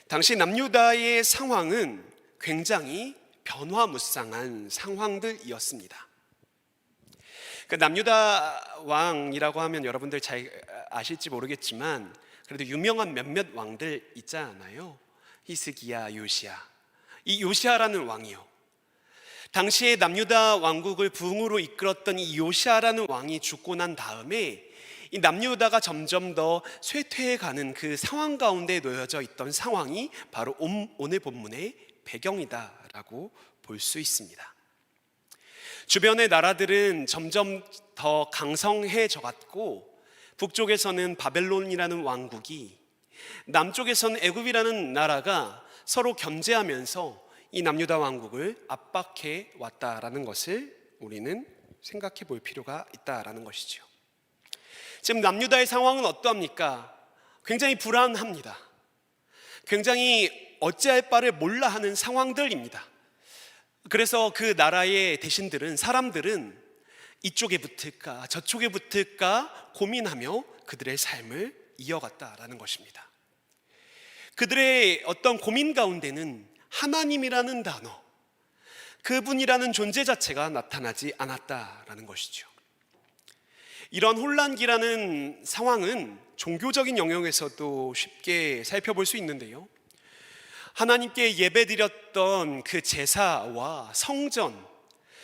당시 남유다의 상황은 굉장히 변화무쌍한 상황들이었습니다. 그 남유다 왕이라고 하면 여러분들 잘 아실지 모르겠지만 그래도 유명한 몇몇 왕들 있잖아요. 히스기야, 요시야. 이 요시야라는 왕이요, 당시에 남유다 왕국을 부흥으로 이끌었던 이 요시야라는 왕이 죽고 난 다음에 이 남유다가 점점 더 쇠퇴해가는 그 상황 가운데 놓여져 있던 상황이 바로 오늘 본문의 배경이다라고 볼 수 있습니다. 주변의 나라들은 점점 더 강성해져 갔고, 북쪽에서는 바벨론이라는 왕국이, 남쪽에서는 애굽이라는 나라가 서로 견제하면서 이 남유다 왕국을 압박해 왔다라는 것을 우리는 생각해 볼 필요가 있다라는 것이죠. 지금 남유다의 상황은 어떠합니까? 굉장히 불안합니다. 굉장히 어찌할 바를 몰라 하는 상황들입니다. 그래서 그 나라의 대신들은, 사람들은 이쪽에 붙을까 저쪽에 붙을까 고민하며 그들의 삶을 이어갔다라는 것입니다. 그들의 어떤 고민 가운데는 하나님이라는 단어, 그분이라는 존재 자체가 나타나지 않았다라는 것이죠. 이런 혼란기라는 상황은 종교적인 영역에서도 쉽게 살펴볼 수 있는데요, 하나님께 예배드렸던 그 제사와 성전,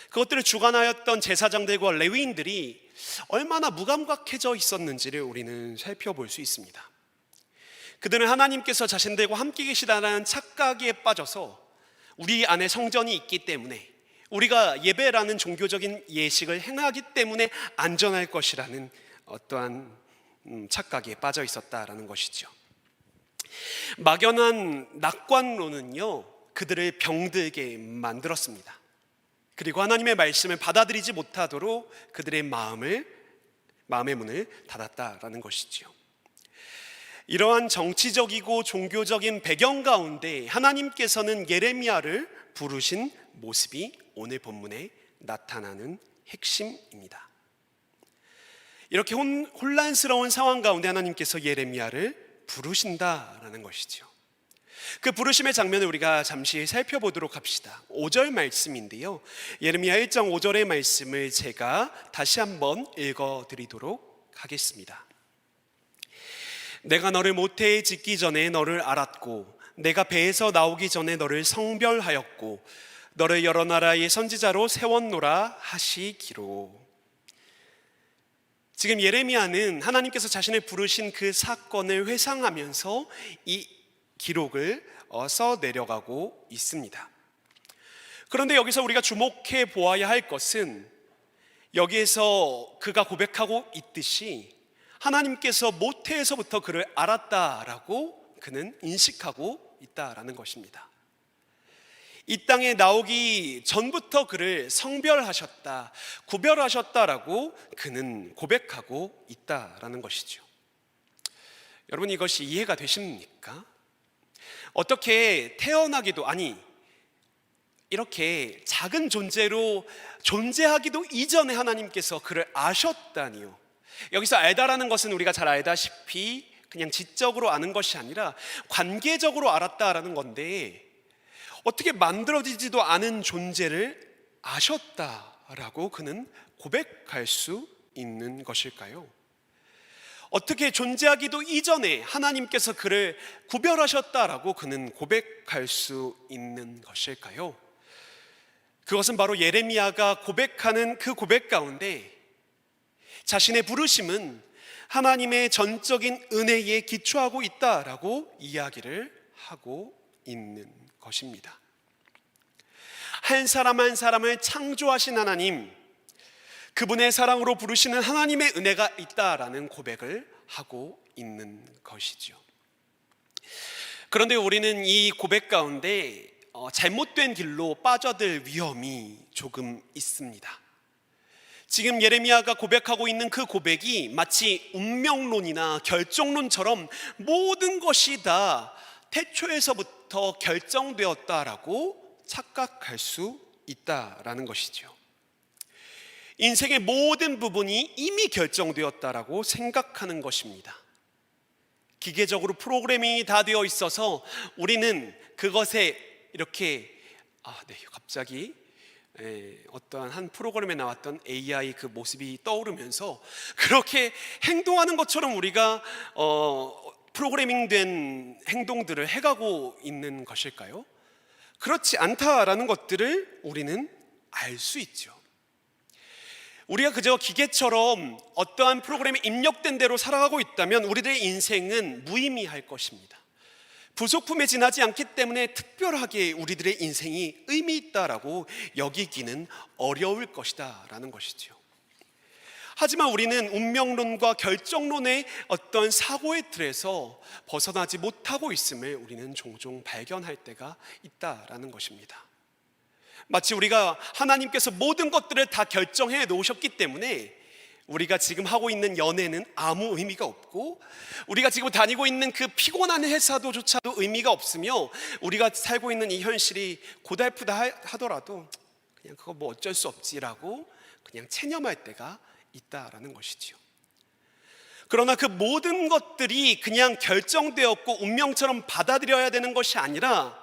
그것들을 주관하였던 제사장들과 레위인들이 얼마나 무감각해져 있었는지를 우리는 살펴볼 수 있습니다. 그들은 하나님께서 자신들과 함께 계시다는 착각에 빠져서 우리 안에 성전이 있기 때문에, 우리가 예배라는 종교적인 예식을 행하기 때문에 안전할 것이라는 어떠한 착각에 빠져 있었다라는 것이죠. 막연한 낙관론은요, 그들을 병들게 만들었습니다. 그리고 하나님의 말씀을 받아들이지 못하도록 그들의 마음의 문을 닫았다라는 것이죠. 이러한 정치적이고 종교적인 배경 가운데 하나님께서는 예레미야를 부르신 모습이 오늘 본문에 나타나는 핵심입니다. 이렇게 혼란스러운 상황 가운데 하나님께서 예레미야를 부르신다라는 것이죠. 그 부르심의 장면을 우리가 잠시 살펴보도록 합시다. 5절 말씀인데요, 예레미야 1장 5절의 말씀을 제가 다시 한번 읽어드리도록 하겠습니다. 내가 너를 모태에 짓기 전에 너를 알았고, 내가 배에서 나오기 전에 너를 성별하였고, 너를 여러 나라의 선지자로 세웠노라 하시기로. 지금 예레미야는 하나님께서 자신을 부르신 그 사건을 회상하면서 이 기록을 써 내려가고 있습니다. 그런데 여기서 우리가 주목해 보아야 할 것은, 여기에서 그가 고백하고 있듯이 하나님께서 모태에서부터 그를 알았다라고 그는 인식하고 있다라는 것입니다. 이 땅에 나오기 전부터 그를 성별하셨다, 구별하셨다라고 그는 고백하고 있다라는 것이죠. 여러분, 이것이 이해가 되십니까? 어떻게 태어나기도, 아니 이렇게 작은 존재로 존재하기도 이전에 하나님께서 그를 아셨다니요. 여기서 알다라는 것은 우리가 잘 알다시피 그냥 지적으로 아는 것이 아니라 관계적으로 알았다라는 건데, 어떻게 만들어지지도 않은 존재를 아셨다라고 그는 고백할 수 있는 것일까요? 어떻게 존재하기도 이전에 하나님께서 그를 구별하셨다라고 그는 고백할 수 있는 것일까요? 그것은 바로 예레미야가 고백하는 그 고백 가운데 자신의 부르심은 하나님의 전적인 은혜에 기초하고 있다라고 이야기를 하고 있는 것입니다. 한 사람 한 사람을 창조하신 하나님, 그분의 사랑으로 부르시는 하나님의 은혜가 있다라는 고백을 하고 있는 것이죠. 그런데 우리는 이 고백 가운데 잘못된 길로 빠져들 위험이 조금 있습니다. 지금 예레미야가 고백하고 있는 그 고백이 마치 운명론이나 결정론처럼 모든 것이 다 태초에서부터 결정되었다라고 착각할 수 있다라는 것이죠. 인생의 모든 부분이 이미 결정되었다라고 생각하는 것입니다. 기계적으로 프로그래밍이 다 되어 있어서 우리는 그것에 이렇게 갑자기 어떠한 한 프로그램에 나왔던 AI 그 모습이 떠오르면서 그렇게 행동하는 것처럼 우리가 프로그래밍된 행동들을 해가고 있는 것일까요? 그렇지 않다라는 것들을 우리는 알 수 있죠. 우리가 그저 기계처럼 어떠한 프로그램에 입력된 대로 살아가고 있다면 우리들의 인생은 무의미할 것입니다. 부속품에 지나지 않기 때문에 특별하게 우리들의 인생이 의미 있다라고 여기기는 어려울 것이다 라는 것이죠. 하지만 우리는 운명론과 결정론의 어떤 사고의 틀에서 벗어나지 못하고 있음을 우리는 종종 발견할 때가 있다라는 것입니다. 마치 우리가 하나님께서 모든 것들을 다 결정해 놓으셨기 때문에 우리가 지금 하고 있는 연애는 아무 의미가 없고, 우리가 지금 다니고 있는 그 피곤한 회사도조차도 의미가 없으며, 우리가 살고 있는 이 현실이 고달프다 하더라도 그냥 그거 뭐 어쩔 수 없지라고 그냥 체념할 때가 있다라는 것이지요. 그러나 그 모든 것들이 그냥 결정되었고 운명처럼 받아들여야 되는 것이 아니라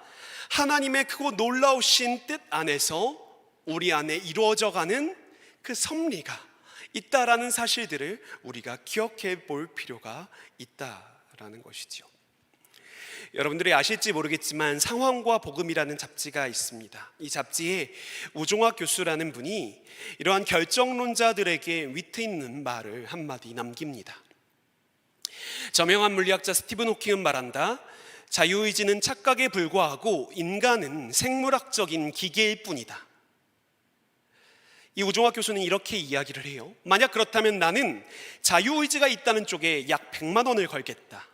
하나님의 크고 놀라우신 뜻 안에서 우리 안에 이루어져가는 그 섭리가 있다라는 사실들을 우리가 기억해 볼 필요가 있다라는 것이죠. 여러분들이 아실지 모르겠지만 상황과 복음이라는 잡지가 있습니다. 이 잡지에 우종학 교수라는 분이 이러한 결정론자들에게 위트 있는 말을 한마디 남깁니다. 저명한 물리학자 스티븐 호킹은 말한다. 자유의지는 착각에 불과하고 인간은 생물학적인 기계일 뿐이다. 이 우종학 교수는 이렇게 이야기를 해요. 만약 그렇다면 나는 자유의지가 있다는 쪽에 약 100만 원을 걸겠다.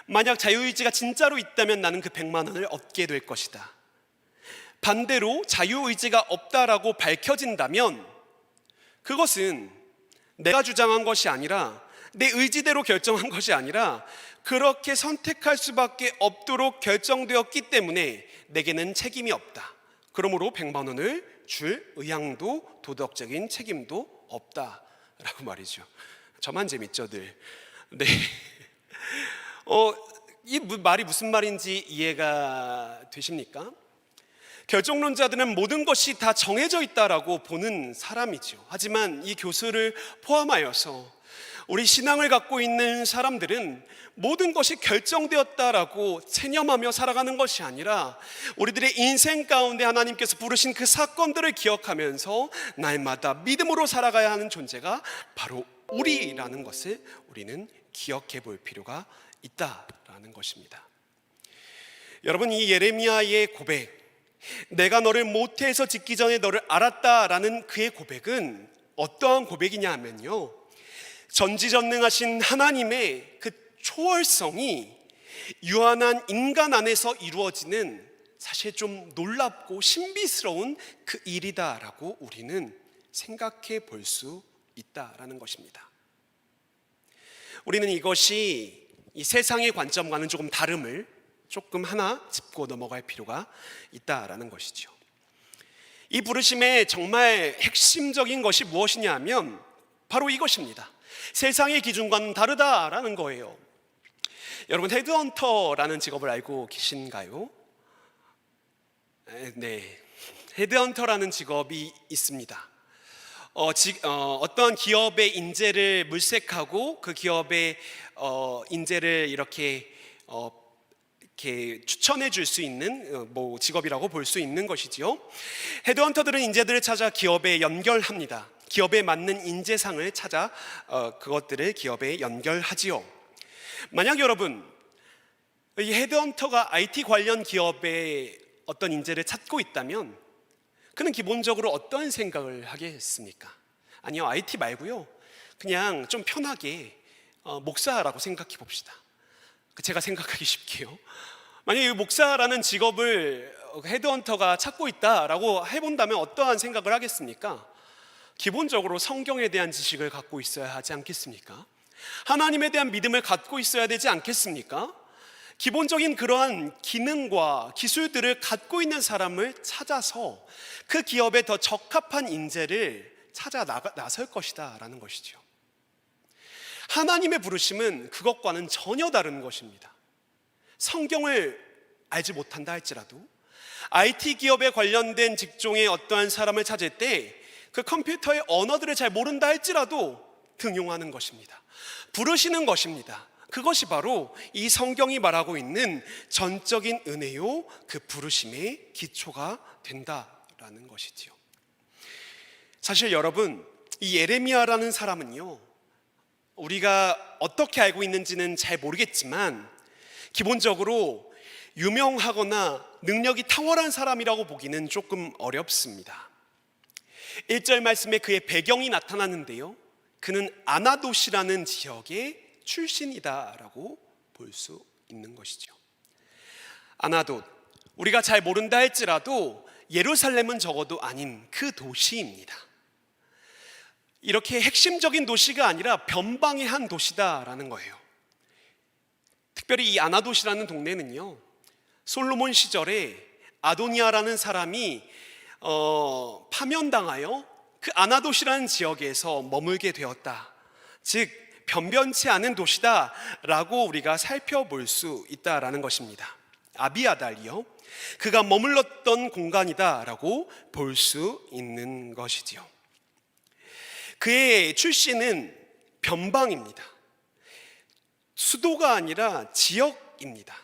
만약 자유의지가 진짜로 있다면 나는 그 100만 원을 얻게 될 것이다. 반대로 자유의지가 없다라고 밝혀진다면 그것은 내가 주장한 것이 아니라, 내 의지대로 결정한 것이 아니라 그렇게 선택할 수밖에 없도록 결정되었기 때문에 내게는 책임이 없다. 그러므로 100만 원을 줄 의향도 도덕적인 책임도 없다라고 말이죠. 저만 재밌죠, 늘. 네. 이 말이 무슨 말인지 이해가 되십니까? 결정론자들은 모든 것이 다 정해져 있다라고 보는 사람이죠. 하지만 이 교수를 포함하여서 우리 신앙을 갖고 있는 사람들은 모든 것이 결정되었다라고 체념하며 살아가는 것이 아니라 우리들의 인생 가운데 하나님께서 부르신 그 사건들을 기억하면서 날마다 믿음으로 살아가야 하는 존재가 바로 우리라는 것을 우리는 기억해 볼 필요가 있다라는 것입니다. 여러분, 이 예레미야의 고백, 내가 너를 모태에서 짓기 전에 너를 알았다라는 그의 고백은 어떠한 고백이냐 하면요, 전지전능하신 하나님의 그 초월성이 유한한 인간 안에서 이루어지는 사실 좀 놀랍고 신비스러운 그 일이다라고 우리는 생각해 볼 수 있다라는 것입니다. 우리는 이것이 이 세상의 관점과는 조금 다름을 조금 하나 짚고 넘어갈 필요가 있다라는 것이죠. 이 부르심의 정말 핵심적인 것이 무엇이냐 하면 바로 이것입니다. 세상의 기준과는 다르다라는 거예요. 여러분, 헤드헌터라는 직업을 알고 계신가요? 네, 헤드헌터라는 직업이 있습니다. 어떤 기업의 인재를 물색하고 그 기업의 인재를 이렇게 추천해 줄 수 있는 직업이라고 볼 수 있는 것이지요. 헤드헌터들은 인재들을 찾아 기업에 연결합니다. 기업에 맞는 인재상을 찾아 그것들을 기업에 연결하지요. 만약 여러분, 이 헤드헌터가 IT 관련 기업에 어떤 인재를 찾고 있다면 그는 기본적으로 어떤 생각을 하겠습니까? 아니요, IT 말고요, 그냥 좀 편하게 목사라고 생각해 봅시다. 제가 생각하기 쉽게요. 만약에 목사라는 직업을 헤드헌터가 찾고 있다라고 해본다면 어떠한 생각을 하겠습니까? 기본적으로 성경에 대한 지식을 갖고 있어야 하지 않겠습니까? 하나님에 대한 믿음을 갖고 있어야 되지 않겠습니까? 기본적인 그러한 기능과 기술들을 갖고 있는 사람을 찾아서 그 기업에 더 적합한 인재를 찾아 나설 것이다 라는 것이죠. 하나님의 부르심은 그것과는 전혀 다른 것입니다. 성경을 알지 못한다 할지라도 IT 기업에 관련된 직종의 어떠한 사람을 찾을 때 그 컴퓨터의 언어들을 잘 모른다 할지라도 등용하는 것입니다. 부르시는 것입니다. 그것이 바로 이 성경이 말하고 있는 전적인 은혜요, 그 부르심의 기초가 된다라는 것이지요. 사실 여러분, 이 예레미야라는 사람은요, 우리가 어떻게 알고 있는지는 잘 모르겠지만 기본적으로 유명하거나 능력이 탁월한 사람이라고 보기는 조금 어렵습니다. 1절 말씀에 그의 배경이 나타나는데요, 그는 아나돗이라는 지역의 출신이다라고 볼 수 있는 것이죠. 아나돗, 우리가 잘 모른다 할지라도 예루살렘은 적어도 아닌 그 도시입니다. 이렇게 핵심적인 도시가 아니라 변방의 한 도시다라는 거예요. 특별히 이 아나돗이라는 동네는요, 솔로몬 시절에 아도니아라는 사람이 파면당하여 그 아나돗이라는 지역에서 머물게 되었다, 즉 변변치 않은 도시다라고 우리가 살펴볼 수 있다라는 것입니다. 아비아달이요, 그가 머물렀던 공간이다라고 볼 수 있는 것이지요. 그의 출신은 변방입니다. 수도가 아니라 지역입니다.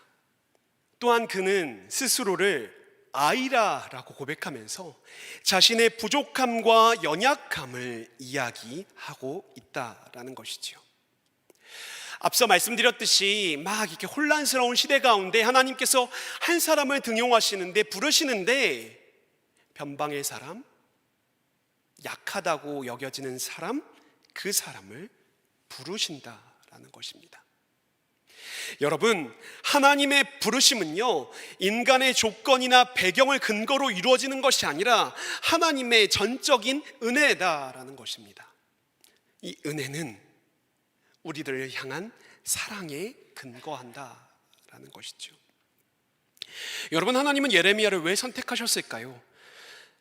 또한 그는 스스로를 아이라라고 고백하면서 자신의 부족함과 연약함을 이야기하고 있다라는 것이지요. 앞서 말씀드렸듯이 막 이렇게 혼란스러운 시대 가운데 하나님께서 한 사람을 등용하시는데, 부르시는데 변방의 사람, 약하다고 여겨지는 사람, 그 사람을 부르신다라는 것입니다. 여러분, 하나님의 부르심은요, 인간의 조건이나 배경을 근거로 이루어지는 것이 아니라 하나님의 전적인 은혜다라는 것입니다. 이 은혜는 우리들을 향한 사랑에 근거한다라는 것이죠. 여러분, 하나님은 예레미야를 왜 선택하셨을까요?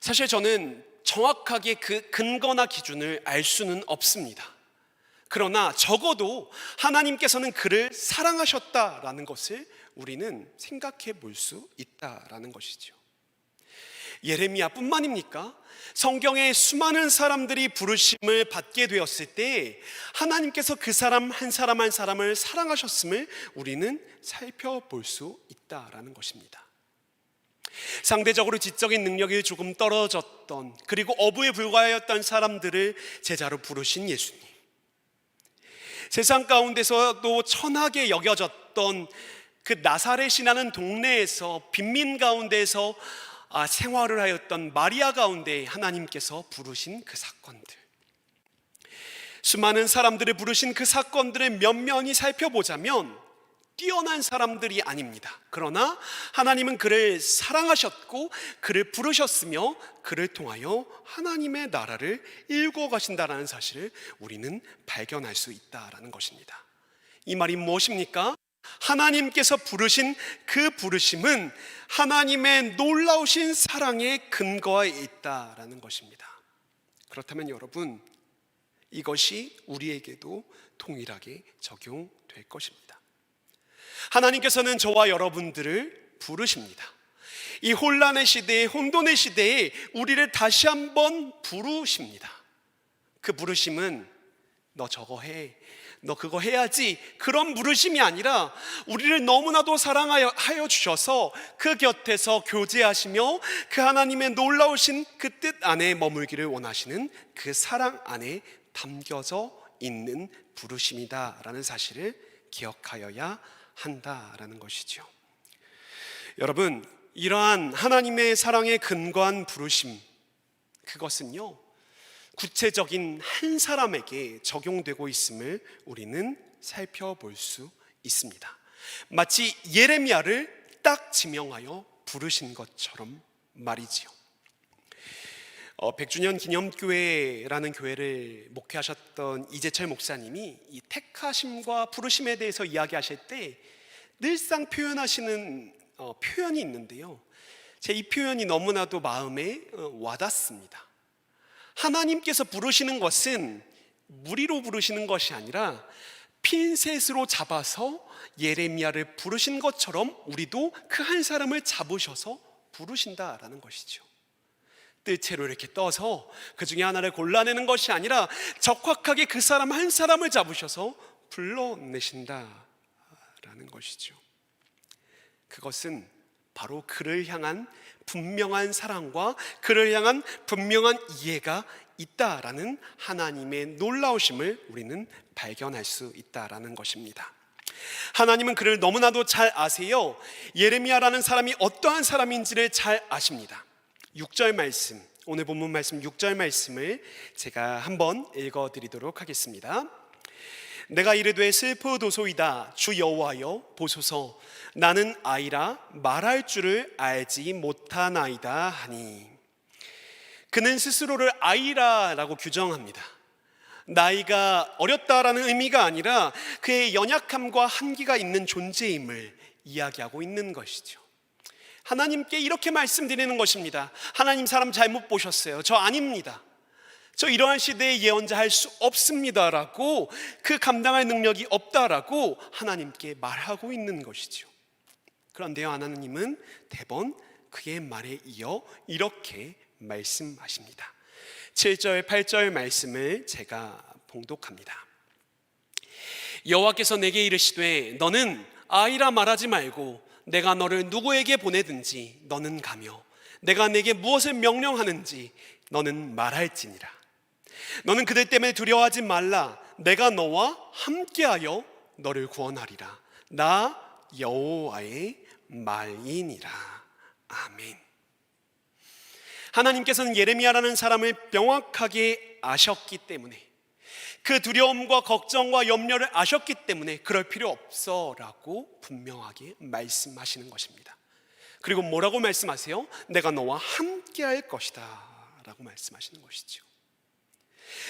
사실 저는 정확하게 그 근거나 기준을 알 수는 없습니다. 그러나 적어도 하나님께서는 그를 사랑하셨다라는 것을 우리는 생각해 볼 수 있다라는 것이죠. 예레미야뿐만입니까? 성경의 수많은 사람들이 부르심을 받게 되었을 때 하나님께서 그 사람 한 사람 한 사람을 사랑하셨음을 우리는 살펴볼 수 있다라는 것입니다. 상대적으로 지적인 능력이 조금 떨어졌던, 그리고 어부에 불과하였던 사람들을 제자로 부르신 예수님, 세상 가운데서도 천하게 여겨졌던 그 나사렛이라는 동네에서 빈민 가운데서 생활을 하였던 마리아 가운데 하나님께서 부르신 그 사건들, 수많은 사람들을 부르신 그 사건들을 면면히 살펴보자면 뛰어난 사람들이 아닙니다. 그러나 하나님은 그를 사랑하셨고 그를 부르셨으며 그를 통하여 하나님의 나라를 일구어 가신다는 사실을 우리는 발견할 수 있다는 것입니다. 이 말이 무엇입니까? 하나님께서 부르신 그 부르심은 하나님의 놀라우신 사랑의 근거에 있다라는 것입니다. 그렇다면 여러분, 이것이 우리에게도 동일하게 적용될 것입니다. 하나님께서는 저와 여러분들을 부르십니다. 이 혼란의 시대에, 혼돈의 시대에 우리를 다시 한번 부르십니다. 그 부르심은 너 저거 해, 너 그거 해야지, 그런 부르심이 아니라 우리를 너무나도 사랑하여 주셔서 그 곁에서 교제하시며 그 하나님의 놀라우신 그 뜻 안에 머물기를 원하시는 그 사랑 안에 담겨져 있는 부르심이다라는 사실을 기억하여야 한다라는 것이죠. 여러분, 이러한 하나님의 사랑에 근거한 부르심, 그것은요 구체적인 한 사람에게 적용되고 있음을 우리는 살펴볼 수 있습니다. 마치 예레미야를 딱 지명하여 부르신 것처럼 말이지요. 백주년 기념교회라는 교회를 목회하셨던 이재철 목사님이 이 택하심과 부르심에 대해서 이야기하실 때 늘상 표현하시는 표현이 있는데요, 제 이 표현이 너무나도 마음에 와닿습니다. 하나님께서 부르시는 것은 무리로 부르시는 것이 아니라 핀셋으로 잡아서 예레미야를 부르신 것처럼 우리도 그 한 사람을 잡으셔서 부르신다라는 것이죠. 뜰채로 이렇게 떠서 그 중에 하나를 골라내는 것이 아니라 적확하게 그 사람 한 사람을 잡으셔서 불러내신다라는 것이죠. 그것은 바로 그를 향한 분명한 사랑과 그를 향한 분명한 이해가 있다라는 하나님의 놀라우심을 우리는 발견할 수 있다라는 것입니다. 하나님은 그를 너무나도 잘 아세요. 예레미야라는 사람이 어떠한 사람인지를 잘 아십니다. 6절 말씀, 오늘 본문 말씀 6절 말씀을 제가 한번 읽어드리도록 하겠습니다. 내가 이르되 슬프도소이다. 주 여호와여 보소서. 나는 아이라 말할 줄을 알지 못하나이다 하니. 그는 스스로를 아이라라고 규정합니다. 나이가 어렸다라는 의미가 아니라 그의 연약함과 한계가 있는 존재임을 이야기하고 있는 것이죠. 하나님께 이렇게 말씀드리는 것입니다. 하나님, 사람 잘못 보셨어요. 저 아닙니다. 저 이러한 시대의 예언자 할 수 없습니다라고, 그 감당할 능력이 없다라고 하나님께 말하고 있는 것이죠. 그런데요, 하나님은 대번 그의 말에 이어 이렇게 말씀하십니다. 7절 8절 말씀을 제가 봉독합니다. 여호와께서 내게 이르시되 너는 아이라 말하지 말고 내가 너를 누구에게 보내든지 너는 가며 내가 내게 무엇을 명령하는지 너는 말할지니라. 너는 그들 때문에 두려워하지 말라. 내가 너와 함께하여 너를 구원하리라. 나 여호와의 말이니라. 아멘. 하나님께서는 예레미야라는 사람을 명확하게 아셨기 때문에, 그 두려움과 걱정과 염려를 아셨기 때문에 그럴 필요 없어 라고 분명하게 말씀하시는 것입니다. 그리고 뭐라고 말씀하세요? 내가 너와 함께 할 것이다 라고 말씀하시는 것이죠.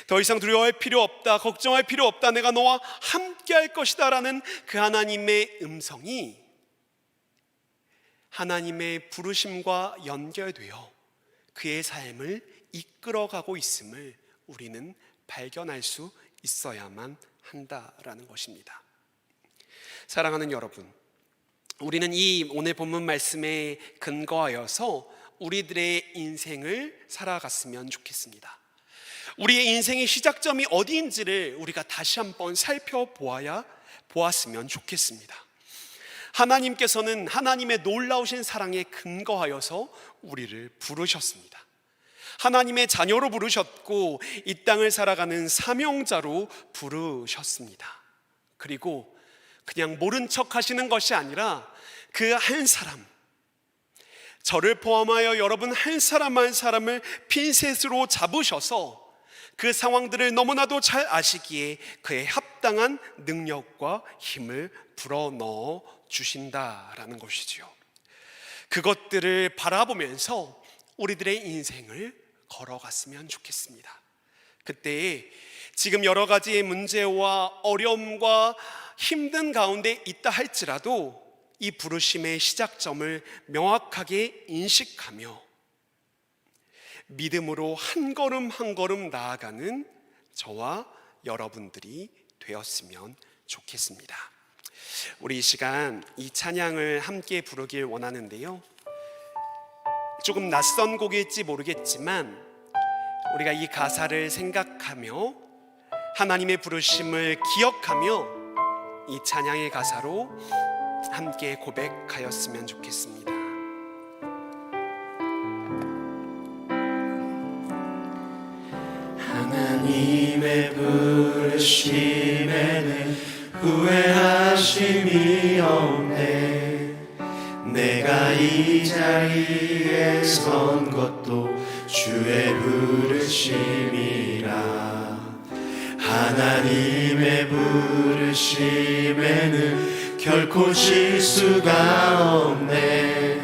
더 이상 두려워할 필요 없다, 걱정할 필요 없다, 내가 너와 함께 할 것이다 라는 그 하나님의 음성이 하나님의 부르심과 연결되어 그의 삶을 이끌어가고 있음을 우리는 발견할 수 있어야만 한다라는 것입니다. 사랑하는 여러분, 우리는 이 오늘 본문 말씀에 근거하여서 우리들의 인생을 살아갔으면 좋겠습니다. 우리의 인생의 시작점이 어디인지를 우리가 다시 한번 보았으면 좋겠습니다. 하나님께서는 하나님의 놀라우신 사랑에 근거하여서 우리를 부르셨습니다. 하나님의 자녀로 부르셨고 이 땅을 살아가는 사명자로 부르셨습니다. 그리고 그냥 모른 척 하시는 것이 아니라 그 한 사람, 저를 포함하여 여러분 한 사람 한 사람을 핀셋으로 잡으셔서 그 상황들을 너무나도 잘 아시기에 그의 합당한 능력과 힘을 불어넣어 주신다라는 것이지요. 그것들을 바라보면서 우리들의 인생을 걸어갔으면 좋겠습니다. 그때 지금 여러 가지의 문제와 어려움과 힘든 가운데 있다 할지라도 이 부르심의 시작점을 명확하게 인식하며 믿음으로 한 걸음 한 걸음 나아가는 저와 여러분들이 되었으면 좋겠습니다. 우리 이 시간 이 찬양을 함께 부르길 원하는데요, 조금 낯선 곡일지 모르겠지만 우리가 이 가사를 생각하며 하나님의 부르심을 기억하며 이 찬양의 가사로 함께 고백하였으면 좋겠습니다. 하나님의 부르심에는 후회하심이 없네. 내가 이 자리에 선 것도 주의 부르심이라. 하나님의 부르심에는 결코 실수가 없네.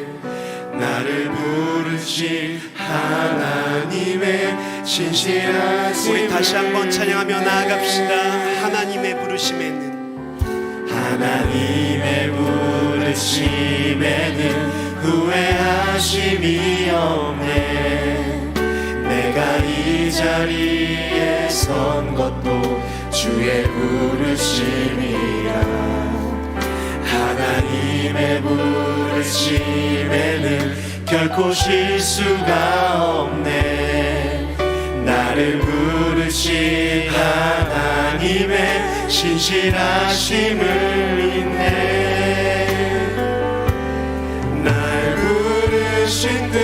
나를 부르신 하나님의 신실하심을 우리 다시 한번 찬양하며 나아갑시다. 하나님의 부르심에는 하나님의 부르심에는 후회하심이 없네. 내가 이 자리에 선 것도 주의 부르심이라. 하나님의 부르심에는 결코 실수가 없네. 나를 부르신 하나님의 신실하심을 믿네. 날 부르신 듯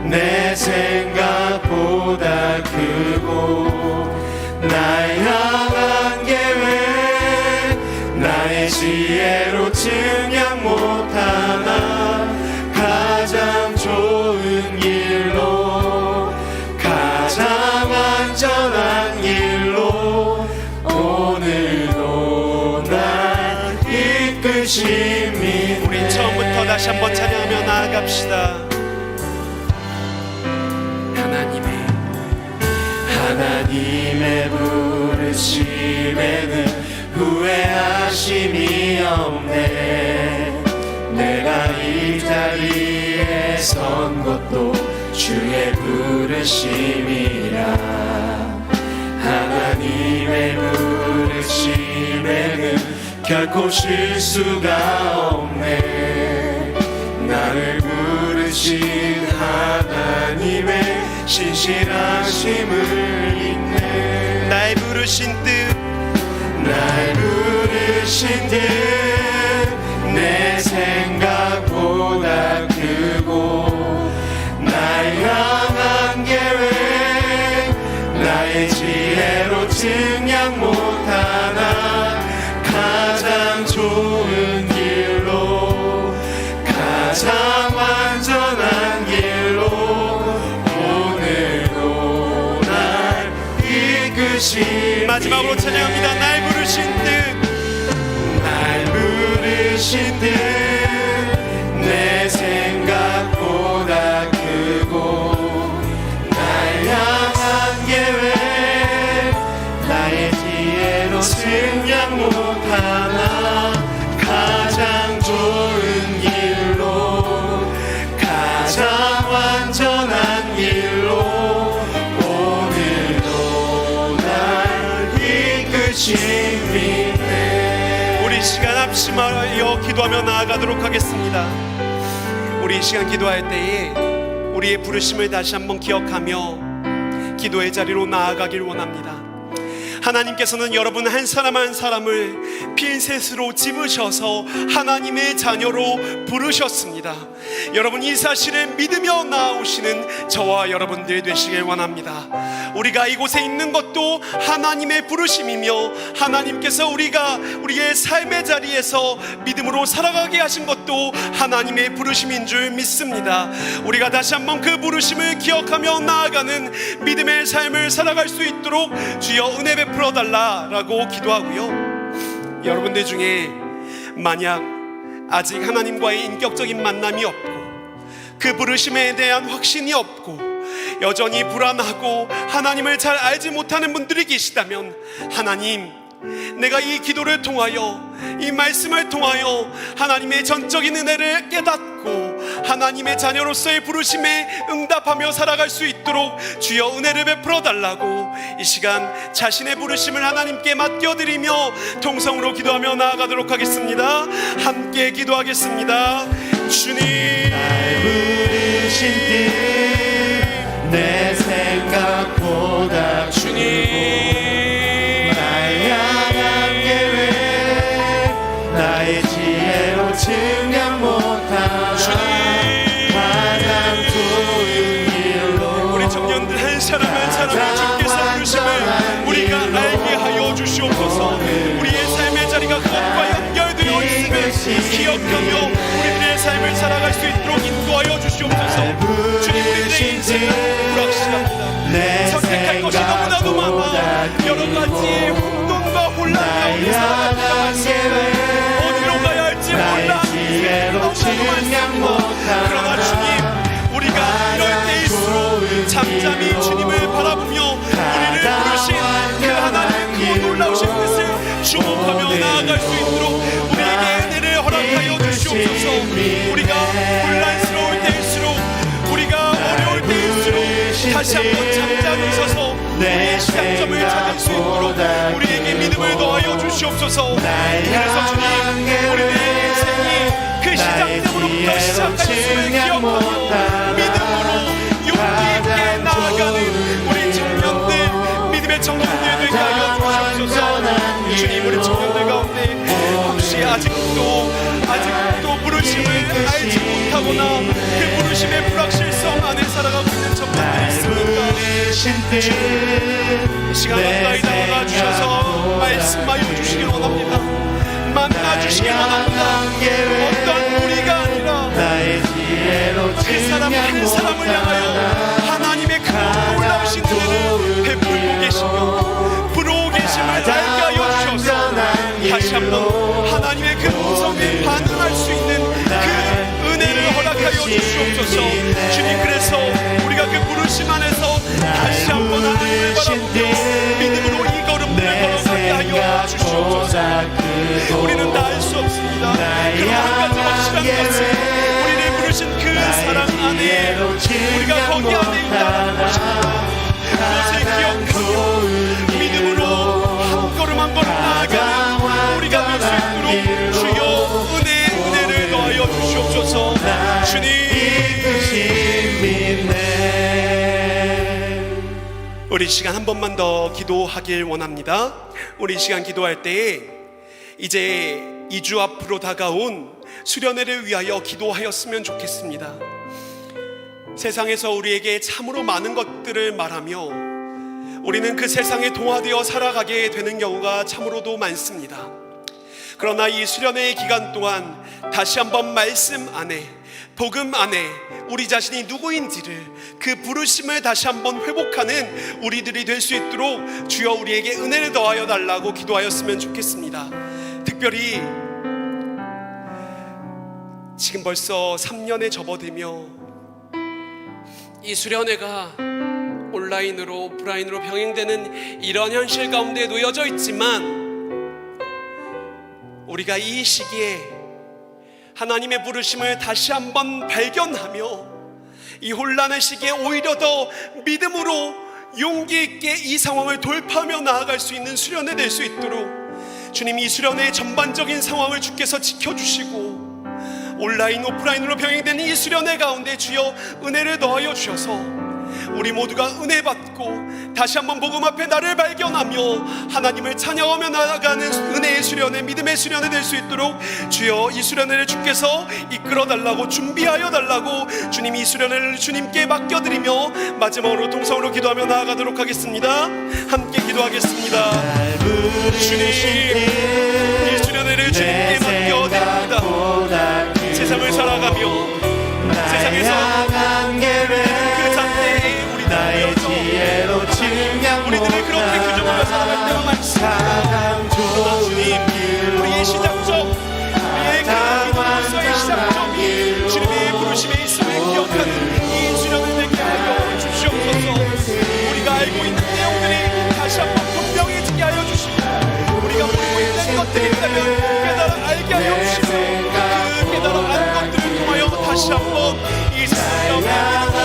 내 생각보다 크고 날 향한 계획 나의 지혜로 증량 못하나 가장 좋은 길로 가장 안전한 길로 오늘도 날 이끄심이. 우리 처음부터 다시 한번 찬양하며 나아갑시다. 하나님의 부르심에는 후회하심이 없네. 내가 이 자리에 선 것도 주의 부르심이라. 하나님의 부르심에는 결코 실수가 없네. 나를 부르신 하나님의 신실하심을 믿네. 날 부르신 뜻 날 부르신 뜻 내 생각보다 크고 날 향한 계획 나의 지혜로 증량 못하나 가장 좋은 길로 가장 안전한 길로 오늘도 날 이끄신. 마지막으로 찬양합니다. 날 부르신 뜻 날 부르신 뜻 내 생각보다 크고 날 향한 계획 나의 지혜로 증량 못하나 가장 좋은 길로 가장 완전한 길로 오늘도 날 이끄심이. 우리 시간 합심하여 기도하며 나아가도록 하겠습니다. 우리 이 시간 기도할 때에 우리의 부르심을 다시 한번 기억하며 기도의 자리로 나아가길 원합니다. 하나님께서는 여러분 한 사람 한 사람을 핀셋으로 집으셔서 하나님의 자녀로 부르셨습니다. 여러분 이 사실을 믿으며 나아오시는 저와 여러분들 되시길 원합니다. 우리가 이곳에 있는 것도 하나님의 부르심이며 하나님께서 우리의 삶의 자리에서 믿음으로 살아가게 하신 것도 하나님의 부르심인 줄 믿습니다. 우리가 다시 한번 그 부르심을 기억하며 나아가는 믿음의 삶을 살아갈 수 있도록 주여 은혜 베풀어 달라라고 기도하고요. 여러분들 중에 만약 아직 하나님과의 인격적인 만남이 없고 그 부르심에 대한 확신이 없고 여전히 불안하고 하나님을 잘 알지 못하는 분들이 계시다면 하나님, 내가 이 기도를 통하여 이 말씀을 통하여 하나님의 전적인 은혜를 깨닫고 하나님의 자녀로서의 부르심에 응답하며 살아갈 수 있도록 주여 은혜를 베풀어 달라고 이 시간 자신의 부르심을 하나님께 맡겨드리며 통성으로 기도하며 나아가도록 하겠습니다. 함께 기도하겠습니다. 주님, 날 부르신 뜻 내 생각보다 주님, 날 향한 계획 나의 지혜로 증량 못하나 가장 좋은 길로 우리 청년들 한 사람 한 사람을 주께서 부르심을 우리가 알게 하여 주시옵소서. 우리의 삶의 자리가 그것과 연결되어 있음을 기억하며 우리들의 삶을 살아갈 수 있도록 인도하여 주시옵소서. 주님, 우리들의 인생은 불확실합니다. 선택할 것이 너무나도 많아 여러 가지의 혼돈과 혼란 가운데 살아갑니다. 어디로 가야 할지 몰라 너무나도 많습니다. 그러나 주님, 우리가 이럴 때일수록 잠잠히 주님 다시 한번 잠잠히셔서 우리의 시작점을 찾을 수 있도록 우리에게 믿음을 더하여 주시옵소서. 그래서 주님, 우리의 인생이 그 시작 때부터 시작할 수를 기억하며 믿음으로 용기 있게 나아가는 우리 청년들, 믿음의 청년들 되게 하여 주시옵소서. 주님, 우리 청년들 가운데 혹시 아직도 부르심을 알지 못하거나 그 부르심의 불확실성 안에 살아가고 있는 청년들이 있습니까? 주님, 이 시간 가까이 다가가 주셔서 말씀하여 주시길 원합니다. 만나 주시길 원합니다. 어떤 우리가 아니라 그 사람 한 사람을 향하여 하나님의 그 놀라우신 은혜를 베풀고 계시며 부러워 계심을 알게 하여 주셔서 다시 한번 하나님의 그 음성에 반응할 수 있는 그 은혜를 허락하여 주시옵소서. 주님, 그래서 우리가 그 부르심 안에서 다시 한번 하나님을 바라보며 믿음으로 이 걸음들을 걸어가게 하여 주시옵소서. 우리는 다 알 수 없습니다. 그러나 한 가지 확실한 것은 우리를 부르신 그 사랑 안에 우리가 거기 안에 있다는 것입니다. 그것을 기억하며 믿음으로 한 걸음 한 걸음 나아가는 우리가 될 수 있도록 주여 은혜를 더하여 주시옵소서. 주님, 우리 시간 한 번만 더 기도하길 원합니다. 우리 시간 기도할 때에 이제 2주 앞으로 다가온 수련회를 위하여 기도하였으면 좋겠습니다. 세상에서 우리에게 참으로 많은 것들을 말하며 우리는 그 세상에 동화되어 살아가게 되는 경우가 참으로도 많습니다. 그러나 이 수련회의 기간 동안 다시 한번 말씀 안에, 복음 안에 우리 자신이 누구인지를, 그 부르심을 다시 한번 회복하는 우리들이 될 수 있도록 주여 우리에게 은혜를 더하여 달라고 기도하였으면 좋겠습니다. 특별히 지금 벌써 3년에 접어들며 이 수련회가 온라인으로 오프라인으로 병행되는 이런 현실 가운데 놓여져 있지만 우리가 이 시기에 하나님의 부르심을 다시 한번 발견하며 이 혼란의 시기에 오히려 더 믿음으로 용기 있게 이 상황을 돌파하며 나아갈 수 있는 수련회 될 수 있도록 주님, 이 수련회의 전반적인 상황을 주께서 지켜주시고 온라인 오프라인으로 병행되는 이 수련회 가운데 주여 은혜를 더하여 주셔서 우리 모두가 은혜 받고 다시 한번 복음 앞에 나를 발견하며 하나님을 찬양하며 나아가는 은혜의 수련회, 믿음의 수련회 될 수 있도록 주여 이 수련회를 주께서 이끌어 달라고, 준비하여 달라고 주님, 이 수련회를 주님께 맡겨드리며 마지막으로 통성으로 기도하며 나아가도록 하겠습니다. 함께 기도하겠습니다. 주님, 이 수련회를 주님께 맡겨드립니다. 세상을 살아가며 세상에서 그 잣대에 우리들을 그렇게 규정하며 살아갈 때가 많습니다. 주님, 우리의 시작점, 우리의 그 믿음으로서의 시작점이 주님의 부르심에 있음을 기억하는 이 수련을 되게 하여 주시옵소서. 우리가 알고 있는 내용들이 다시 한번 분명해지게 하여 주시고 우리가 모르고 있는 것들이 있다면 깨달아 알게 하여 주시고 그 깨달아 아는 것들을 통하여 다시 한번 이 세상 가운데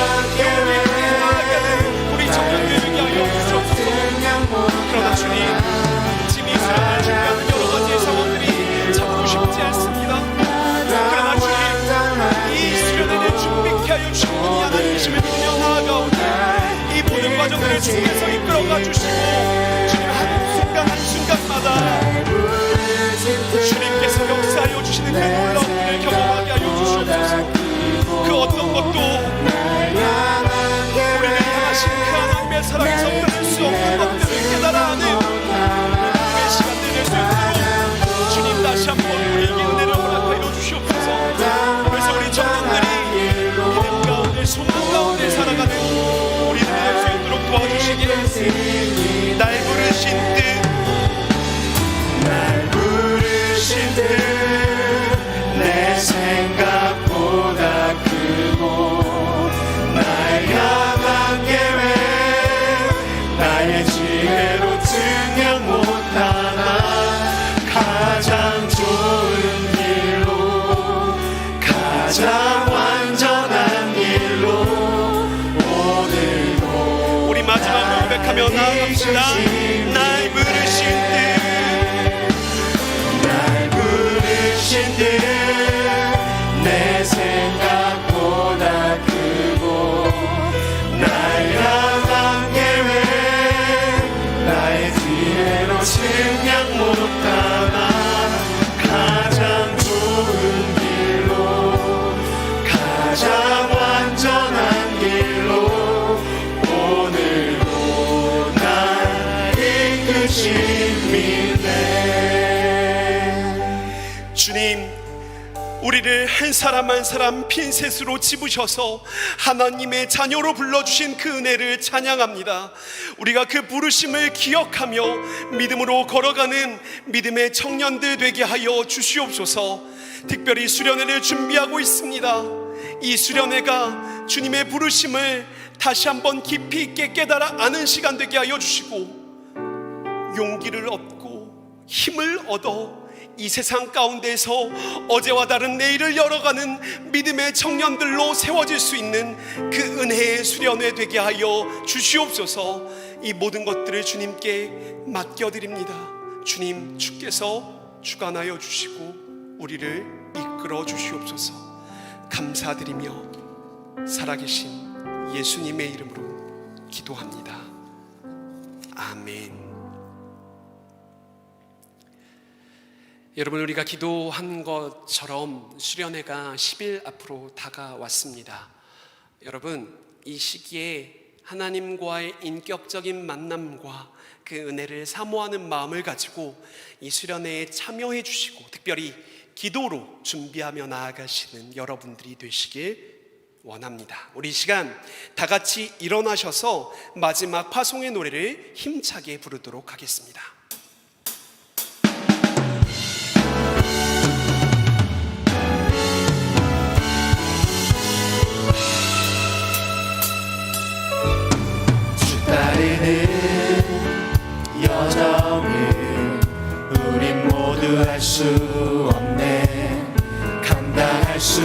용기 있게 나아가는 우리 청년들 되게 하여 주시옵소서. 그러나 주님, 지금 이 수련을 준비하는 여러 가지 상황들이 참으로 쉽지 않습니다. 그러나 주님, 이 수련회를 준비케 하여 주신 분이 하나님이심을 믿으며 나아가오니 이 모든 과정들을 주께서 이끌어가 주시고 주님, 한순간 한순간마다 주님께서 역사하여 주시는 그 놀라운 일을 경험하게 하여 주시옵소서. 그 어떤 것도 우리를 향하신 그 하나님의 사랑에서 끊을 수 없는 것들을 깨달아 하는 그 시간들 될 수 있도록 주님, 다시 한번 우리에게 은혜를 허락하여 주시옵소서. 그래서 우리 청년들이 믿음 가운데 소망 가운데 살아가는 우리들이 될 수 있도록 도와주시기를 날 부르신 듯 내 생각보다 크고 날 향한 계획 나의 지혜로 증명 못하나 가장 좋은 길로 가장 완전한 길로 오늘도 부릅니다. 날 부르신 내 생각보다 크고 날 향한 계획 나의 지혜로 식량 못 담아 가장 좋은 길로 가장 완전한 길로 오늘도 날 이끄십니다. 주님, 우리를 한 사람 한 사람 핀셋으로 집으셔서 하나님의 자녀로 불러주신 그 은혜를 찬양합니다. 우리가 그 부르심을 기억하며 믿음으로 걸어가는 믿음의 청년들 되게 하여 주시옵소서. 특별히 수련회를 준비하고 있습니다. 이 수련회가 주님의 부르심을 다시 한번 깊이 있게 깨달아 아는 시간 되게 하여 주시고 용기를 얻고 힘을 얻어 이 세상 가운데서 어제와 다른 내일을 열어가는 믿음의 청년들로 세워질 수 있는 그 은혜의 수련회 되게 하여 주시옵소서. 이 모든 것들을 주님께 맡겨드립니다. 주님, 주께서 주관하여 주시고 우리를 이끌어 주시옵소서. 감사드리며 살아계신 예수님의 이름으로 기도합니다. 아멘. 여러분, 우리가 기도한 것처럼 수련회가 10일 앞으로 다가왔습니다. 여러분, 이 시기에 하나님과의 인격적인 만남과 그 은혜를 사모하는 마음을 가지고 이 수련회에 참여해 주시고 특별히 기도로 준비하며 나아가시는 여러분들이 되시길 원합니다. 우리 이 시간 다 같이 일어나셔서 마지막 파송의 노래를 힘차게 부르도록 하겠습니다. 따르는 여정을 우린 모두 할 수 없네. 감당할 수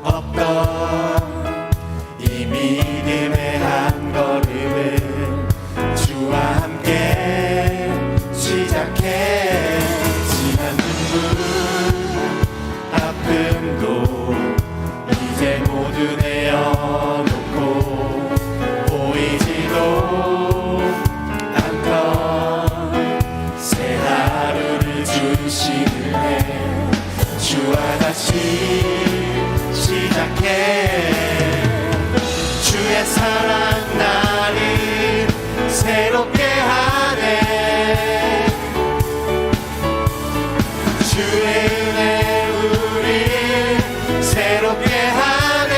없던 이 믿음의 한 걸음을 주와 함께 시작해. 지난 눈물 아픔도 이제 모두 내어놓고 새 하루를 주시네. 주와 다시 시작해. 주의 사랑 나를 새롭게 하네. 주의 은혜 우리 새롭게 하네.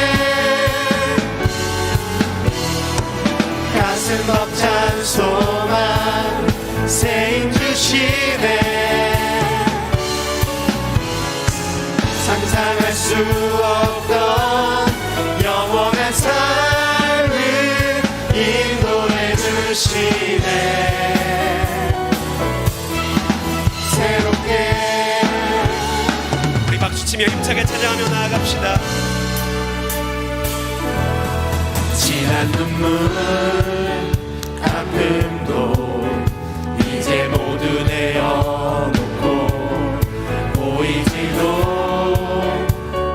가슴 벅찬 소망 새 힘 주시네. 상상할 수 없던 영원한 삶을 인도해 주시네. 새롭게 우리 박수치며 힘차게 찬양하며 나아갑시다. 지난 눈물 아픔도 이제 모두 내어놓고 보이지도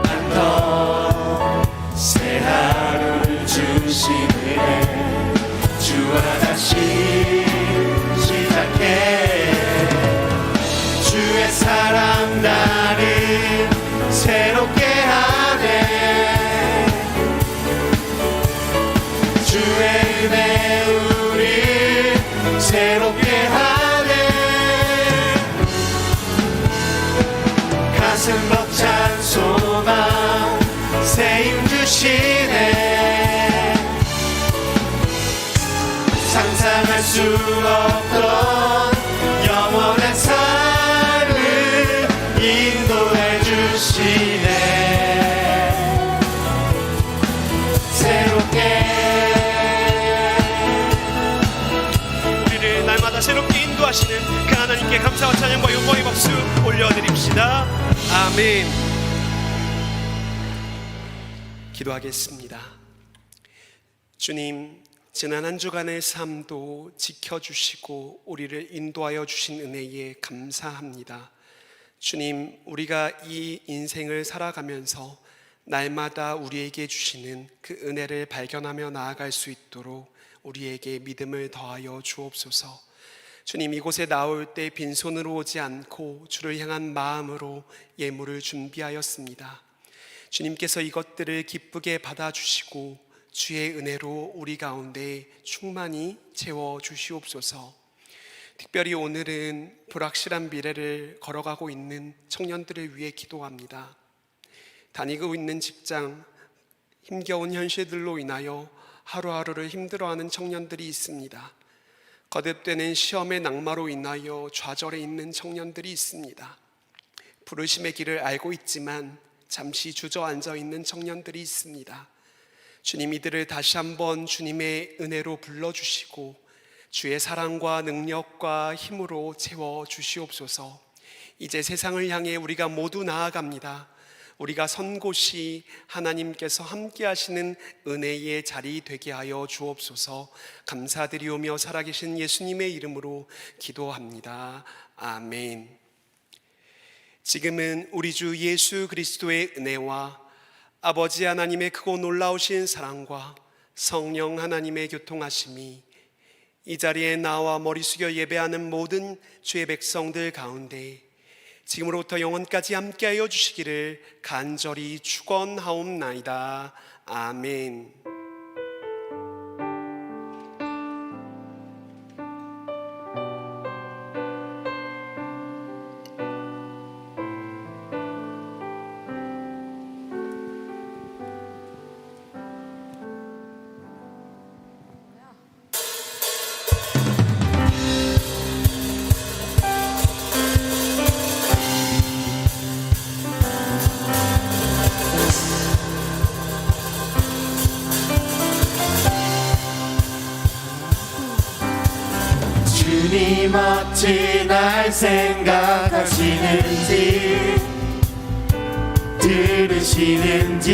않던 새 하루를 주시네. 주와 다시 시작해. 주의 사랑 나를 새롭게 하네. 주의 은혜 우리 새롭게 하네. 가슴 벅찬 소망 새 힘 주시네. 상상할 수 없던 영원한 삶을 인도해 주시네. 새롭게 새롭게 인도하시는 그 하나님께 감사와 찬양과 영광의 박수 올려드립시다. 아멘. 기도하겠습니다. 주님, 지난 한 주간의 삶도 지켜주시고 우리를 인도하여 주신 은혜에 감사합니다. 주님, 우리가 이 인생을 살아가면서 날마다 우리에게 주시는 그 은혜를 발견하며 나아갈 수 있도록 우리에게 믿음을 더하여 주옵소서. 주님, 이곳에 나올 때 빈손으로 오지 않고 주를 향한 마음으로 예물을 준비하였습니다. 주님께서 이것들을 기쁘게 받아주시고 주의 은혜로 우리 가운데 충만히 채워주시옵소서. 특별히 오늘은 불확실한 미래를 걸어가고 있는 청년들을 위해 기도합니다. 다니고 있는 직장, 힘겨운 현실들로 인하여 하루하루를 힘들어하는 청년들이 있습니다. 거듭되는 시험의 낙마로 인하여 좌절해 있는 청년들이 있습니다. 부르심의 길을 알고 있지만 잠시 주저앉아 있는 청년들이 있습니다. 주님, 이들을 다시 한번 주님의 은혜로 불러주시고 주의 사랑과 능력과 힘으로 채워주시옵소서. 이제 세상을 향해 우리가 모두 나아갑니다. 우리가 선 곳이 하나님께서 함께 하시는 은혜의 자리 되게 하여 주옵소서. 감사드리오며 살아계신 예수님의 이름으로 기도합니다. 아멘. 지금은 우리 주 예수 그리스도의 은혜와 아버지 하나님의 크고 놀라우신 사랑과 성령 하나님의 교통하심이 이 자리에 나와 머리 숙여 예배하는 모든 주의 백성들 가운데 지금으로부터 영원까지 함께하여 주시기를 간절히 축원하옵나이다. 아멘. 주님 어찌 날 생각하시는지 들으시는지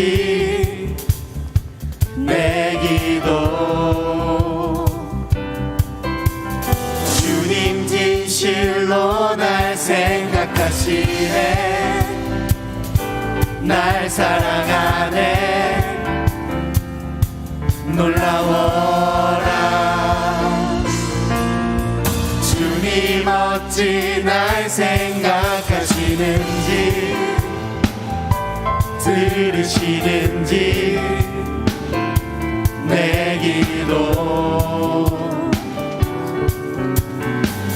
내 기도 주님 진실로 날 생각하시네 날 사랑하네 놀라워라 주님 어찌 날 생각하시는지 들으시는지 내 기도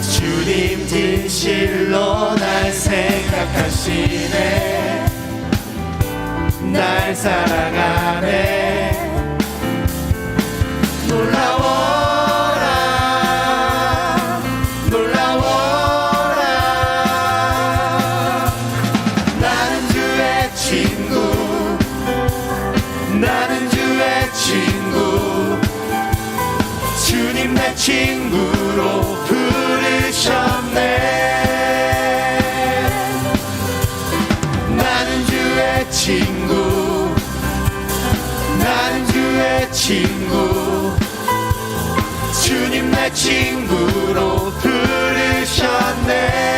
주님 진실로 날 생각하시네 날 사랑하네 놀라워라 놀라워라 나는 주의 친구 나는 주의 친구 주님 내 친구로 부르셨네 나는 주의 친구 나는 주의 친구 주님 내 친구로 부르셨네